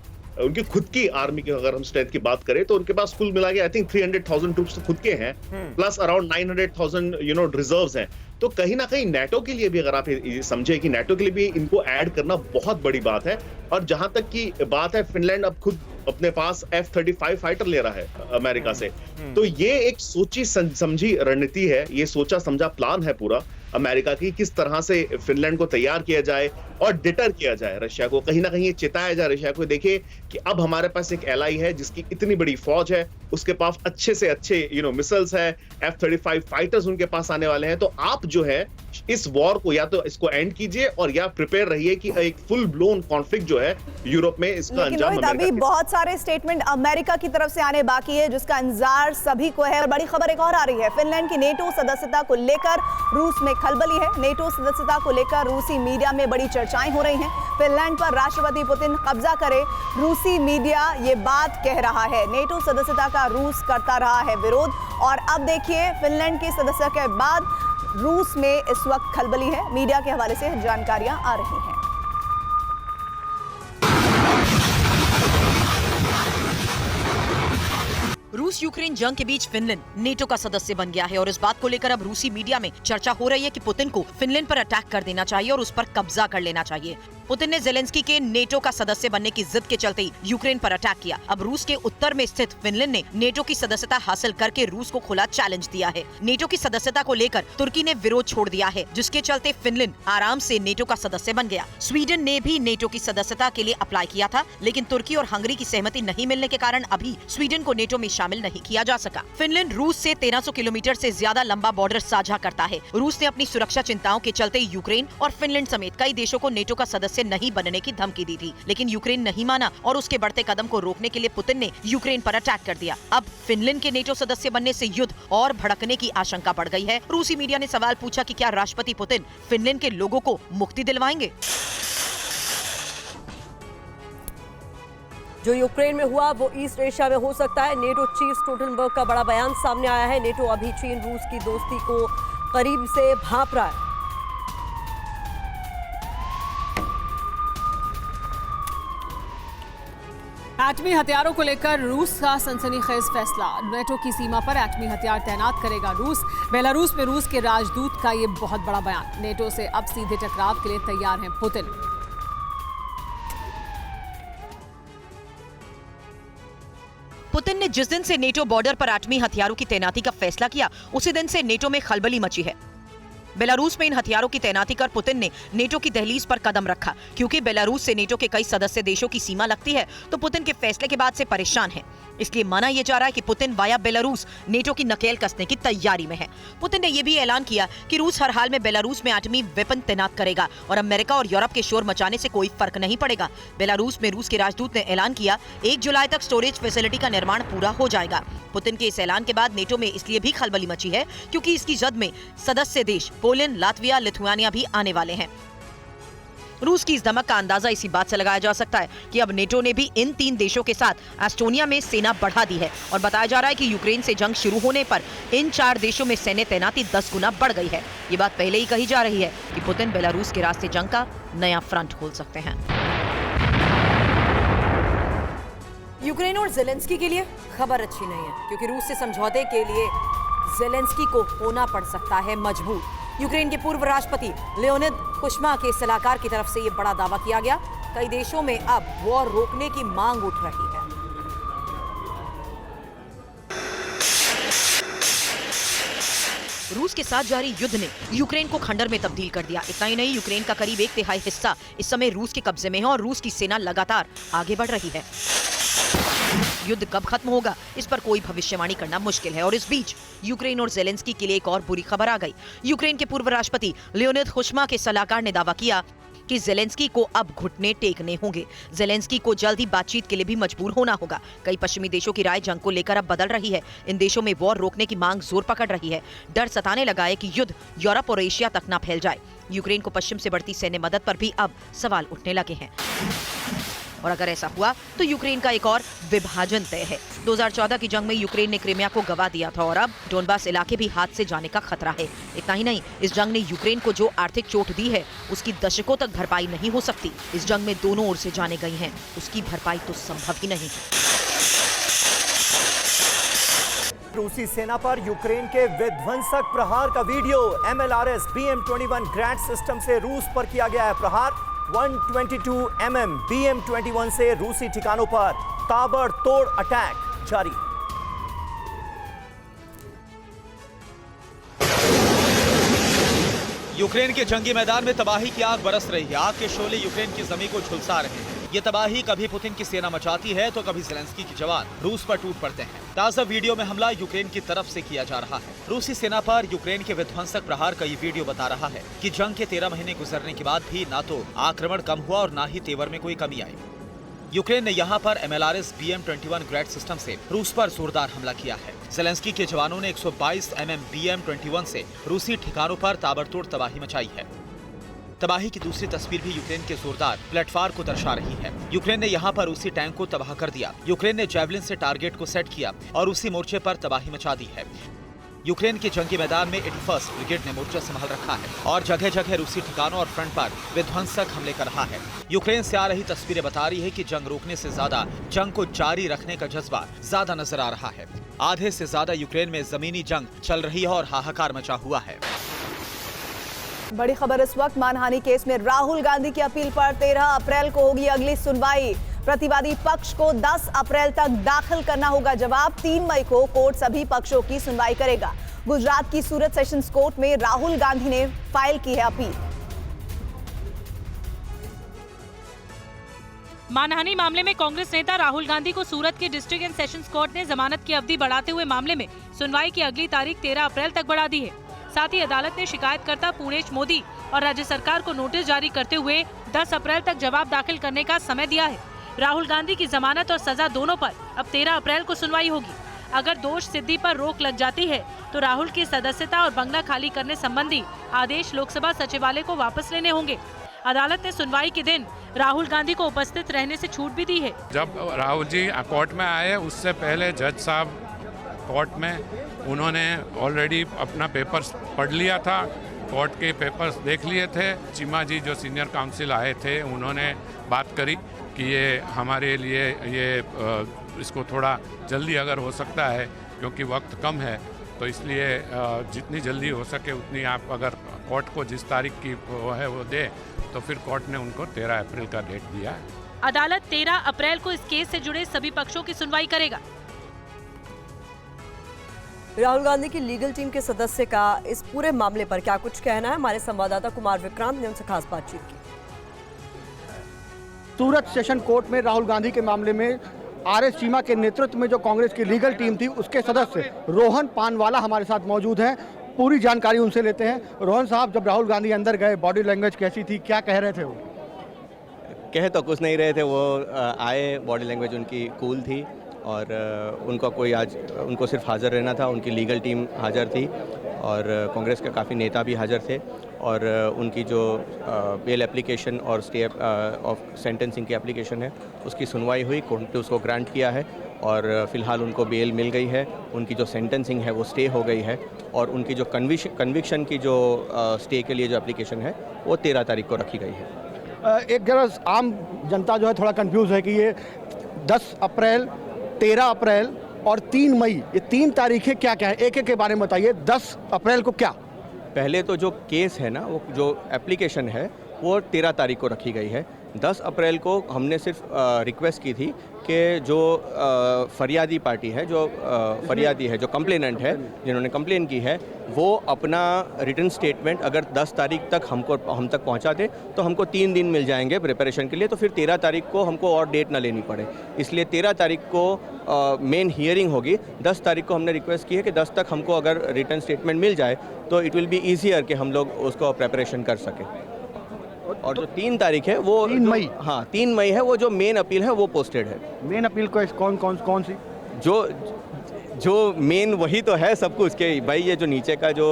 उनकी खुद की आर्मी की अगर हम स्ट्रेंथ की बात करें तो उनके पास कुल मिला के आई थिंक 300,000 ट्रूप्स खुद के हैं, प्लस अराउंड 900,000 रिजर्व्स हैं। तो कहीं ना कहीं नेटो के लिए भी अगर आप समझे कि नेटो के लिए भी इनको ऐड करना बहुत बड़ी बात है। और जहां तक की बात है, फिनलैंड अब खुद अपने पास F-35 फाइटर ले रहा है अमेरिका से, तो ये एक सोची समझी रणनीति है, ये सोचा समझा प्लान है पूरा अमेरिका की, किस तरह से फिनलैंड को तैयार किया जाए और डिटर किया जाए रशिया को। कहीं ना कहीं ये चेताया जाए रशिया को, देखिए कि अब हमारे पास एक एलाई है जिसकी इतनी बड़ी फौज है, उसके पास अच्छे से अच्छे मिसाइल्स है, F-35 फाइटर्स उनके पास आने वाले हैं। तो आप जो है इस वॉर को या तो इसको एंड कीजिए, और या प्रिपेयर रहिए कि एक फुल ब्लोन कॉन्फ्लिक्ट जो है यूरोप में, इसका अंजाम अभी बहुत सारे स्टेटमेंट अमेरिका की तरफ से आने बाकी है, जिसका इंतजार सभी को है। और बड़ी खबर एक और आ रही है, फिनलैंड की नेटो सदस्यता को लेकर रूस में खलबली है। नेटो सदस्यता को लेकर रूसी मीडिया में बड़ी चर्चाएं हो रही हैं। फिनलैंड पर राष्ट्रपति पुतिन कब्जा करे, रूसी मीडिया ये बात कह रहा है। नेटो सदस्यता का रूस करता रहा है विरोध, और अब देखिए फिनलैंड की सदस्यता के बाद रूस में इस वक्त खलबली है। मीडिया के हवाले से जानकारियां आ रही हैं। रूस यूक्रेन जंग के बीच फिनलैंड नेटो का सदस्य बन गया है, और इस बात को लेकर अब रूसी मीडिया में चर्चा हो रही है कि पुतिन को फिनलैंड पर अटैक कर देना चाहिए और उस पर कब्जा कर लेना चाहिए। पुतिन ने जेलेंस्की के नेटो का सदस्य बनने की जिद के चलते ही यूक्रेन पर अटैक किया। अब रूस के उत्तर में स्थित फिनलैंड ने नेटो की सदस्यता हासिल करके रूस को खुला चैलेंज दिया है। नेटो की सदस्यता को लेकर तुर्की ने विरोध छोड़ दिया है, जिसके चलते फिनलैंड आराम से नेटो का सदस्य बन गया। स्वीडन ने भी नेटो की सदस्यता के लिए अप्लाई किया था, लेकिन तुर्की और हंगरी की सहमति नहीं मिलने के कारण अभी स्वीडन को नेटो में शामिल नहीं किया जा सका। फिनलैंड रूस से 1300 किलोमीटर से ज्यादा लंबा बॉर्डर साझा करता है। रूस ने अपनी सुरक्षा चिंताओं के चलते यूक्रेन और फिनलैंड समेत कई देशों को नेटो का सदस्य नहीं बनने की धमकी दी थी, लेकिन यूक्रेन नहीं माना और उसके बढ़ते कदम को रोकने के लिए पुतिन ने यूक्रेन पर अटैक कर दिया। अब फिनलैंड के नेटो सदस्य बनने से युद्ध और भड़कने की आशंका बढ़ गई है। रूसी मीडिया ने सवाल पूछा कि क्या राष्ट्रपति पुतिन फिनलैंड के लोगों को मुक्ति दिलवाएंगे। जो यूक्रेन में हुआ वो ईस्ट एशिया में हो सकता है। नेटो चीफ स्टोल्टनबर्ग का बड़ा बयान सामने आया है। नेटो अभी चीन रूस की दोस्ती को करीब से भांप रहा है। एटमी हथियारों को लेकर रूस का सनसनीखेज फैसला। नेटो की सीमा पर एटमी हथियार तैनात करेगा रूस। बेलारूस में रूस के राजदूत का ये बहुत बड़ा बयान। नेटो से अब सीधे टकराव के लिए तैयार हैं पुतिन। पुतिन ने जिस दिन से नेटो बॉर्डर पर एटमी हथियारों की तैनाती का फैसला किया, उसी दिन से नेटो में खलबली मची है। बेलारूस में इन हथियारों की तैनाती कर पुतिन ने नेटो की दहलीज पर कदम रखा। क्योंकि बेलारूस से नेटो के कई सदस्य देशों की सीमा लगती है, तो पुतिन के फैसले के बाद से परेशान है। इसलिए माना यह जा रहा है कि पुतिन वाया बेलारूस नेटो की नकेल कसने की तैयारी में है। पुतिन ने यह भी ऐलान किया कि रूस हर हाल में बेलारूस में एटमी वेपन तैनात करेगा और अमेरिका और यूरोप के शोर मचाने से कोई फर्क नहीं पड़ेगा। बेलारूस में रूस के राजदूत ने ऐलान किया 1 जुलाई तक स्टोरेज फैसिलिटी का निर्माण पूरा हो जाएगा। पुतिन के इस ऐलान के बाद नेटो में इसलिए भी खलबली मची है क्योंकि इसकी जद में सदस्य देश पोलैंड, लातविया, लिथुआनिया भी आने वाले हैं। रूस की इस धमक का अंदाजा इसी बात से लगाया जा सकता है कि अब नेटो ने भी इन 3 देशों के साथ एस्टोनिया में सेना बढ़ा दी है और बताया जा रहा है कि यूक्रेन से जंग शुरू होने पर इन 4 देशों में सैन्य तैनाती 10 गुना बढ़ गई है। ये बात पहले ही कही जा रही है कि पुतिन बेलारूस के रास्ते जंग का नया फ्रंट खोल सकते हैं। यूक्रेन और जेलेंस्की के लिए खबर अच्छी नहीं है, क्योंकि रूस से समझौते के लिए जेलेंस्की को होना पड़ सकता है मजबूर। यूक्रेन के पूर्व राष्ट्रपति लियोनिद कुश्मा के सलाहकार की तरफ से यह बड़ा दावा किया गया। कई देशों में अब वॉर रोकने की मांग उठ रही है। रूस के साथ जारी युद्ध ने यूक्रेन को खंडर में तब्दील कर दिया। इतना ही नहीं, यूक्रेन का करीब 1/3 हिस्सा इस समय रूस के कब्जे में है और रूस की सेना लगातार आगे बढ़ रही है। युद्ध कब खत्म होगा, इस पर कोई भविष्यवाणी करना मुश्किल है। और इस बीच यूक्रेन और जेलेंस्की के लिए एक और बुरी खबर आ गई। यूक्रेन के पूर्व राष्ट्रपति लियोनिद कुश्मा के सलाहकार ने दावा किया कि जेलेंस्की को अब घुटने टेकने होंगे। जेलेंस्की को जल्द ही बातचीत के लिए भी मजबूर होना होगा। कई पश्चिमी देशों की राय जंग को लेकर अब बदल रही है। इन देशों में वॉर रोकने की मांग जोर पकड़ रही है। डर सताने लगा है कि युद्ध यूरोप और एशिया तक न फैल जाए। यूक्रेन को पश्चिम से बढ़ती सैन्य मदद पर भी अब सवाल उठने लगे हैं और अगर ऐसा हुआ तो यूक्रेन का एक और विभाजन तय है। 2014 की जंग में यूक्रेन ने क्रीमिया को गंवा दिया था और अब डोनबास इलाके भी हाथ से जाने का खतरा है। इतना ही नहीं, इस जंग ने यूक्रेन को जो आर्थिक चोट दी है उसकी दशकों तक भरपाई नहीं हो सकती। इस जंग में दोनों ओर से जाने गई हैं, उसकी भरपाई तो संभव ही नहीं। रूसी सेना पर यूक्रेन के विध्वंसक प्रहार का video. MLRS BM-21 grand system से रूस पर किया गया है प्रहार। 122 mm BM-21 से रूसी ठिकानों पर ताबड़तोड़ अटैक जारी। यूक्रेन के जंगी मैदान में तबाही की आग बरस रही है। आग के शोले यूक्रेन की जमीन को झुलसा रहे हैं। ये तबाही कभी पुतिन की सेना मचाती है तो कभी जेलेंस्की के जवान रूस पर टूट पड़ते हैं। ताजा वीडियो में हमला यूक्रेन की तरफ से किया जा रहा है। रूसी सेना पर यूक्रेन के विध्वंसक प्रहार का ये वीडियो बता रहा है कि जंग के 13 महीने गुजरने के बाद भी ना तो आक्रमण कम हुआ और ना ही तेवर में कोई कमी आई। यूक्रेन ने यहाँ पर MLRS BM-21 ग्रैंड सिस्टम से रूस पर जोरदार हमला किया है। जेलेंस्की के जवानों ने 122 mm BM-21 से रूसी ठिकानों पर ताबड़तोड़ तबाही मचाई है। तबाही की दूसरी तस्वीर भी यूक्रेन के जोरदार प्लेटफायर को दर्शा रही है। यूक्रेन ने यहाँ पर रूसी टैंक को तबाह कर दिया। यूक्रेन ने जैवलिन से टारगेट को सेट किया और उसी मोर्चे पर तबाही मचा दी है। यूक्रेन के जंगी मैदान में 81st ब्रिगेड ने मोर्चा संभाल रखा है और जगह जगह रूसी ठिकानों और फ्रंट पर विध्वंसक हमले कर रहा है। यूक्रेन से आ रही तस्वीरें बता रही है कि जंग रोकने से ज्यादा जंग को जारी रखने का जज्बा ज्यादा नजर आ रहा है। आधे से ज्यादा यूक्रेन में जमीनी जंग चल रही है और हाहाकार मचा हुआ है। बड़ी खबर इस वक्त, मानहानि केस में राहुल गांधी की अपील पर 13 अप्रैल को होगी अगली सुनवाई। प्रतिवादी पक्ष को 10 अप्रैल तक दाखिल करना होगा जवाब। 3 मई को कोर्ट सभी पक्षों की सुनवाई करेगा। गुजरात की सूरत सेशंस कोर्ट में राहुल गांधी ने फाइल की है अपील। मानहानि मामले में कांग्रेस नेता राहुल गांधी को सूरत के डिस्ट्रिक्ट एंड सेशंस कोर्ट ने जमानत की अवधि बढ़ाते हुए मामले में सुनवाई की अगली तारीख 13 अप्रैल तक बढ़ा दी है। साथ ही अदालत ने शिकायतकर्ता पूर्णेश मोदी और राज्य सरकार को नोटिस जारी करते हुए 10 अप्रैल तक जवाब दाखिल करने का समय दिया है। राहुल गांधी की जमानत और सजा दोनों पर अब 13 अप्रैल को सुनवाई होगी। अगर दोष सिद्धि पर रोक लग जाती है तो राहुल की सदस्यता और बंगला खाली करने संबंधी आदेश लोकसभा सचिवालय को वापस लेने होंगे। अदालत ने सुनवाई के दिन राहुल गांधी को उपस्थित रहने से छूट भी दी है। जब राहुल जी कोर्ट में आए उससे पहले जज साहब कोर्ट में उन्होंने ऑलरेडी अपना पेपर्स पढ़ लिया था, कोर्ट के पेपर्स देख लिए थे। चीमा जी जो सीनियर काउंसिल आए थे उन्होंने बात करी कि ये हमारे लिए इसको थोड़ा जल्दी अगर हो सकता है क्योंकि वक्त कम है, तो इसलिए जितनी जल्दी हो सके उतनी आप अगर कोर्ट को जिस तारीख की वो है वो दे, तो फिर कोर्ट ने उनको 13 अप्रैल का डेट दिया है। अदालत 13 अप्रैल को इस केस से जुड़े सभी पक्षों की सुनवाई करेगा। राहुल गांधी की लीगल टीम के सदस्य का इस पूरे मामले पर क्या कुछ कहना है, हमारे संवाददाता कुमार विक्रांत ने उनसे खास बातचीत की। सूरत सेशन कोर्ट में राहुल गांधी के मामले में आरएस चीमा के नेतृत्व में जो कांग्रेस की लीगल टीम थी उसके सदस्य रोहन पानवाला हमारे साथ मौजूद हैं। पूरी जानकारी उनसे लेते हैं। रोहन साहब, जब राहुल गांधी अंदर गए बॉडी लैंग्वेज कैसी थी, क्या कह रहे थे वो? कह तो कुछ नहीं रहे थे, वो आए, बॉडी लैंग्वेज उनकी कूल थी और उनका कोई आज उनको सिर्फ हाज़र रहना था। उनकी लीगल टीम हाज़र थी और कांग्रेस के काफ़ी नेता भी हाज़र थे और उनकी जो बेल एप्लीकेशन और स्टे ऑफ सेंटेंसिंग की एप्लीकेशन है उसकी सुनवाई हुई, कोर्ट ने उसको ग्रांट किया है और फ़िलहाल उनको बेल मिल गई है। उनकी जो सेंटेंसिंग है वो स्टे हो गई है और उनकी जो कन्विक्शन की जो स्टे के लिए जो एप्लीकेशन है वो 13 तारीख को रखी गई है। एक जरा आम जनता जो है थोड़ा कंफ्यूज है कि ये 10 अप्रैल, 13 अप्रैल और 3 मई, ये 3 तारीखें क्या क्या है? एक एक के बारे में बताइए। 10 अप्रैल को क्या? पहले तो जो केस है ना, वो जो एप्लीकेशन है वो 13 तारीख को रखी गई है। 10 अप्रैल को हमने सिर्फ रिक्वेस्ट की थी कि जो फरियादी पार्टी है, जो फरियादी है, जो कंप्लेनेंट है, जिन्होंने कंप्लेन की है, वो अपना रिटन स्टेटमेंट अगर 10 तारीख तक हम तक पहुंचा दे तो हमको 3 दिन मिल जाएंगे प्रिपरेशन के लिए, तो फिर 13 तारीख को हमको और डेट ना लेनी पड़े। इसलिए 13 तारीख को मेन हियरिंग होगी। 10 तारीख को हमने रिक्वेस्ट की है कि 10 तक हमको अगर रिटन स्टेटमेंट मिल जाए तो इट विल बी ईजियर कि हम लोग उसको प्रिपरेशन कर सकें। और जो 3 तारीख है वो 3 मई, हाँ 3 मई है, वो जो मेन अपील है वो पोस्टेड है। मेन अपील को कौन सी? जो मेन वही तो है सब कुछ के भाई, ये जो नीचे का जो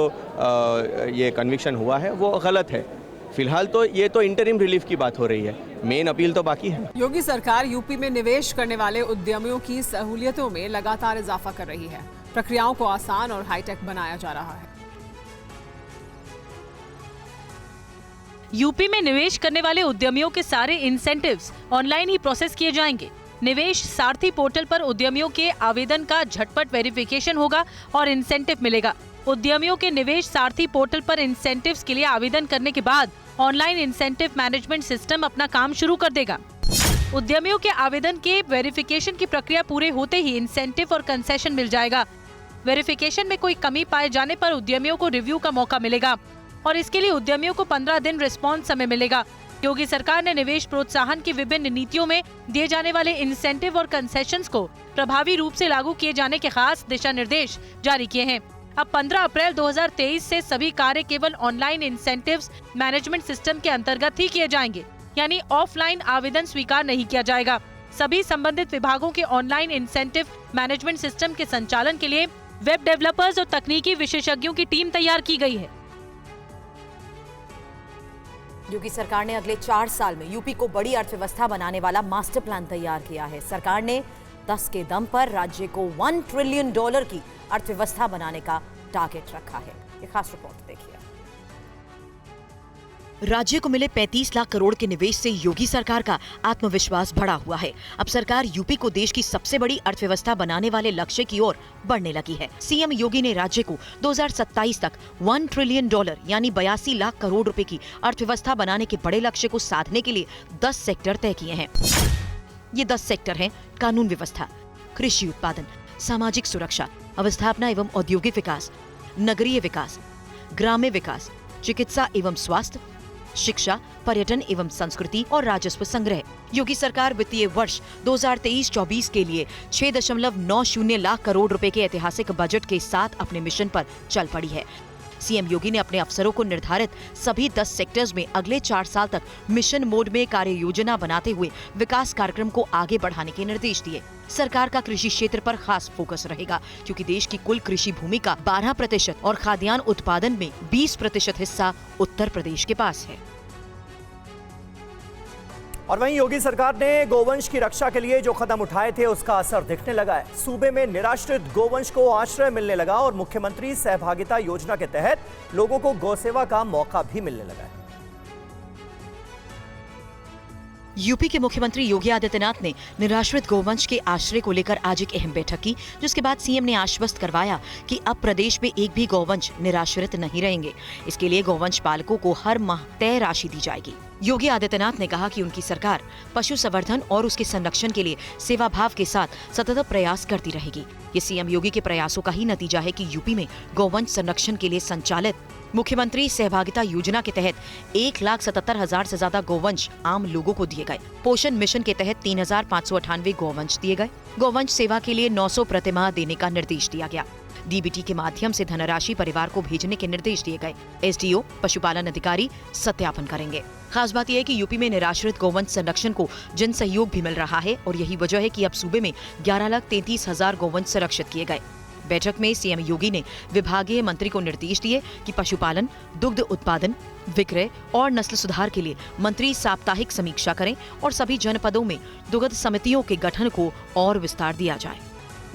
ये कन्विक्शन हुआ है वो गलत है। फिलहाल तो ये तो इंटरिम रिलीफ की बात हो रही है, मेन अपील तो बाकी है। योगी सरकार यूपी में निवेश करने वाले उद्यमियों की सहूलियतों में लगातार इजाफा कर रही है। प्रक्रियाओं को आसान और हाईटेक बनाया जा रहा है। यूपी में निवेश करने वाले उद्यमियों के सारे इंसेंटिव्स ऑनलाइन ही प्रोसेस किए जाएंगे। निवेश सारथी पोर्टल पर उद्यमियों के आवेदन का झटपट वेरिफिकेशन होगा और इंसेंटिव मिलेगा। उद्यमियों के निवेश सारथी पोर्टल पर इंसेंटिव्स के लिए आवेदन करने के बाद ऑनलाइन इंसेंटिव मैनेजमेंट सिस्टम अपना काम शुरू कर देगा। उद्यमियों के आवेदन के वेरिफिकेशन की प्रक्रिया पूरे होते ही इंसेंटिव और कंसेशन मिल जाएगा। वेरिफिकेशन में कोई कमी पाए जाने पर उद्यमियों को रिव्यू का मौका मिलेगा और इसके लिए उद्यमियों को 15 दिन रिस्पॉन्स समय मिलेगा। योगी सरकार ने निवेश प्रोत्साहन की विभिन्न नीतियों में दिए जाने वाले इंसेंटिव और कंसेशंस को प्रभावी रूप से लागू किए जाने के खास दिशा निर्देश जारी किए हैं। अब 15 अप्रैल 2023 से सभी कार्य केवल ऑनलाइन इंसेंटिव्स मैनेजमेंट सिस्टम के अंतर्गत ही किए जाएंगे, यानी ऑफलाइन आवेदन स्वीकार नहीं किया जाएगा। सभी संबंधित विभागों के ऑनलाइन इंसेंटिव मैनेजमेंट सिस्टम के संचालन के लिए वेब डेवलपर्स और तकनीकी विशेषज्ञों की टीम तैयार की गई है। योगी सरकार ने अगले 4 साल में यूपी को बड़ी अर्थव्यवस्था बनाने वाला मास्टर प्लान तैयार किया है। सरकार ने 10 के दम पर राज्य को $1 ट्रिलियन की अर्थव्यवस्था बनाने का टारगेट रखा है। ये खास रिपोर्ट देखिए। राज्य को मिले 35 लाख करोड़ के निवेश से योगी सरकार का आत्मविश्वास बढ़ा हुआ है। अब सरकार यूपी को देश की सबसे बड़ी अर्थव्यवस्था बनाने वाले लक्ष्य की ओर बढ़ने लगी है। सीएम योगी ने राज्य को 2027 तक $1 ट्रिलियन यानी 82 लाख करोड़ रुपए की अर्थव्यवस्था बनाने के बड़े लक्ष्य को साधने के लिए 10 सेक्टर तय किए हैं। ये 10 सेक्टर हैं: कानून व्यवस्था, कृषि उत्पादन, सामाजिक सुरक्षा, अवस्थापना एवं औद्योगिक विकास, नगरीय विकास, ग्राम्य विकास, चिकित्सा एवं स्वास्थ्य, शिक्षा, पर्यटन एवं संस्कृति और राजस्व संग्रह। योगी सरकार वित्तीय वर्ष 2023-24 के लिए 6.90 लाख करोड़ रुपए के ऐतिहासिक बजट के साथ अपने मिशन पर चल पड़ी है। सीएम योगी ने अपने अफसरों को निर्धारित सभी 10 सेक्टर्स में अगले 4 साल तक मिशन मोड में कार्य योजना बनाते हुए विकास कार्यक्रम को आगे बढ़ाने के निर्देश दिए। सरकार का कृषि क्षेत्र पर खास फोकस रहेगा, क्योंकि देश की कुल कृषि भूमि का 12% और खाद्यान्न उत्पादन में 20% हिस्सा उत्तर प्रदेश के पास है। और वहीं योगी सरकार ने गोवंश की रक्षा के लिए जो कदम उठाए थे उसका असर दिखने लगा है। सूबे में निराश्रित गोवंश को आश्रय मिलने लगा और मुख्यमंत्री सहभागिता योजना के तहत लोगों को गौसेवा का मौका भी मिलने लगा है। यूपी के मुख्यमंत्री योगी आदित्यनाथ ने निराश्रित गोवंश के आश्रय को लेकर आज एक अहम बैठक की, जिसके बाद सीएम ने आश्वस्त करवाया कि अब प्रदेश में एक भी गोवंश निराश्रित नहीं रहेंगे। इसके लिए गोवंश पालकों को हर माह तय राशि दी जाएगी। योगी आदित्यनाथ ने कहा कि उनकी सरकार पशु संवर्धन और उसके संरक्षण के लिए सेवा भाव के साथ सतत प्रयास करती रहेगी। ये सीएम योगी के प्रयासों का ही नतीजा है कि यूपी में गोवंश संरक्षण के लिए संचालित मुख्यमंत्री सहभागिता योजना के तहत 1,77,000 से ज्यादा गोवंश आम लोगों को दिए गए। पोषण मिशन के तहत 3,598 गोवंश दिए गए। गोवंश सेवा के लिए 900 प्रतिमाह देने का निर्देश दिया गया। डीबीटी के माध्यम से धनराशि परिवार को भेजने के निर्देश दिए गए। एसडीओ पशुपालन अधिकारी सत्यापन करेंगे। खास बात यह है कि यूपी में निराश्रित गोवंश संरक्षण को जन सहयोग भी मिल रहा है और यही वजह है कि अब सूबे में 11,33,000 गोवंश संरक्षित किए गए। बैठक में सीएम योगी ने विभागीय मंत्री को निर्देश दिए कि पशुपालन, दुग्ध उत्पादन, विक्रय और नस्ल सुधार के लिए मंत्री साप्ताहिक समीक्षा करें और सभी जनपदों में दुग्ध समितियों के गठन को और विस्तार दिया जाए।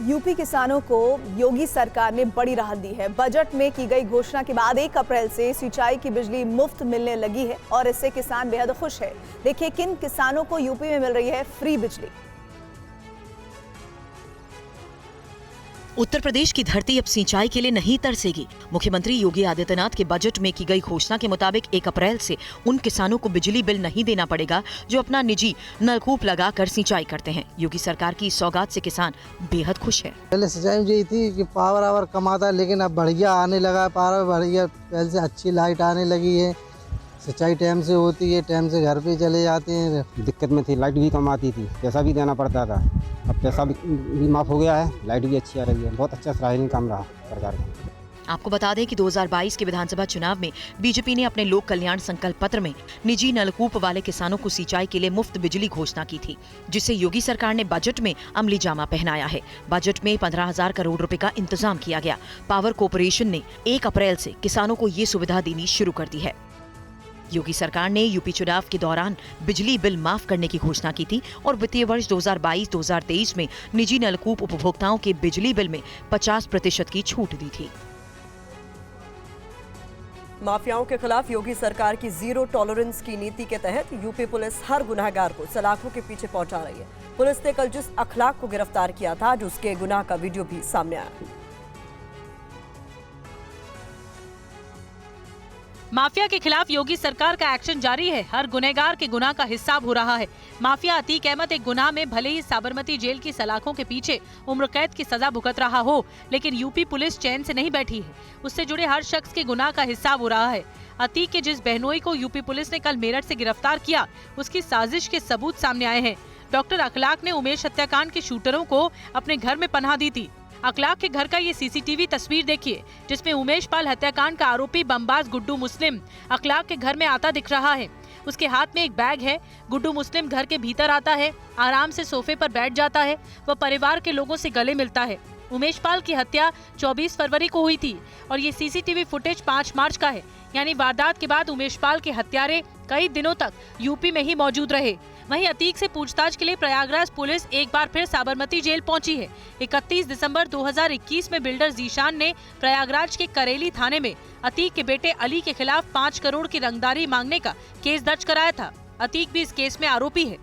यूपी किसानों को योगी सरकार ने बड़ी राहत दी है। बजट में की गई घोषणा के बाद 1 अप्रैल से सिंचाई की बिजली मुफ्त मिलने लगी है और इससे किसान बेहद खुश है। देखिए किन किसानों को यूपी में मिल रही है फ्री बिजली। उत्तर प्रदेश की धरती अब सिंचाई के लिए नहीं तरसेगी। मुख्यमंत्री योगी आदित्यनाथ के बजट में की गई घोषणा के मुताबिक 1 अप्रैल से उन किसानों को बिजली बिल नहीं देना पड़ेगा जो अपना निजी नलकूप लगाकर सिंचाई करते हैं। योगी सरकार की सौगात से किसान बेहद खुश है। पहले सिंचाई में यही थी कि पावर आवर कम आता है, लेकिन अब बढ़िया आने लगा पावर, बढ़िया पहले से अच्छी लाइट आने लगी है। सिंचाई टाइम से होती है, टाइम से घर पे चले जाते हैं। दिक्कत में थी, लाइट भी कम आती थी, पैसा भी देना पड़ता था। अब पैसा भी माफ हो गया है, लाइट भी अच्छी आ रही है। बहुत अच्छा सराहनीय काम रहा सरकार का। आपको बता दें कि 2022 के विधानसभा चुनाव में बीजेपी ने अपने लोक कल्याण संकल्प पत्र में निजी नलकूप वाले किसानों को सिंचाई के लिए मुफ्त बिजली घोषणा की थी, जिसे योगी सरकार ने बजट में अमली जामा पहनाया है। बजट में 15,000 करोड़ रुपए का इंतजाम किया गया। पावर कॉर्पोरेशन ने 1 अप्रैल से किसानों को ये सुविधा देनी शुरू कर दी है। योगी सरकार ने यूपी चुनाव के दौरान बिजली बिल माफ करने की घोषणा की थी और वित्तीय वर्ष 2022-2023 में निजी नलकूप उपभोक्ताओं के बिजली बिल में 50% की छूट दी थी। माफियाओं के खिलाफ योगी सरकार की जीरो टॉलरेंस की नीति के तहत यूपी पुलिस हर गुनहगार को सलाखों के पीछे पहुंचा रही है। पुलिस ने कल जिस अखलाक को गिरफ्तार किया था, आज उसके गुनाह का वीडियो भी सामने आया। माफिया के खिलाफ योगी सरकार का एक्शन जारी है। हर गुनहगार के गुनाह का हिसाब हो रहा है। माफिया अतीक अहमद एक गुनाह में भले ही साबरमती जेल की सलाखों के पीछे उम्र कैद की सजा भुगत रहा हो, लेकिन यूपी पुलिस चैन से नहीं बैठी है। उससे जुड़े हर शख्स के गुनाह का हिसाब हो रहा है। अतीक के जिस बहनोई को यूपी पुलिस ने कल मेरठ से गिरफ्तार किया, उसकी साजिश के सबूत सामने आए हैं। डॉक्टर अखलाक ने उमेश हत्याकांड के शूटरों को अपने घर में पनाह दी थी। अखलाक के घर का ये सीसीटीवी तस्वीर देखिए, जिसमें उमेश पाल हत्याकांड का आरोपी बमबाज गुड्डू मुस्लिम अखलाक के घर में आता दिख रहा है। उसके हाथ में एक बैग है। गुड्डू मुस्लिम घर के भीतर आता है, आराम से सोफे पर बैठ जाता है, वह परिवार के लोगों से गले मिलता है। उमेश पाल की हत्या 24 फरवरी को हुई थी और ये सीसीटीवी फुटेज 5 मार्च का है, यानी वारदात के बाद उमेश पाल के हत्यारे कई दिनों तक यूपी में ही मौजूद रहे। वहीं अतीक से पूछताछ के लिए प्रयागराज पुलिस एक बार फिर साबरमती जेल पहुंची है। 31 दिसंबर 2021 में बिल्डर जीशान ने प्रयागराज के करेली थाने में अतीक के बेटे अली के खिलाफ 5 करोड़ की रंगदारी मांगने का केस दर्ज कराया था। अतीक भी इस केस में आरोपी है।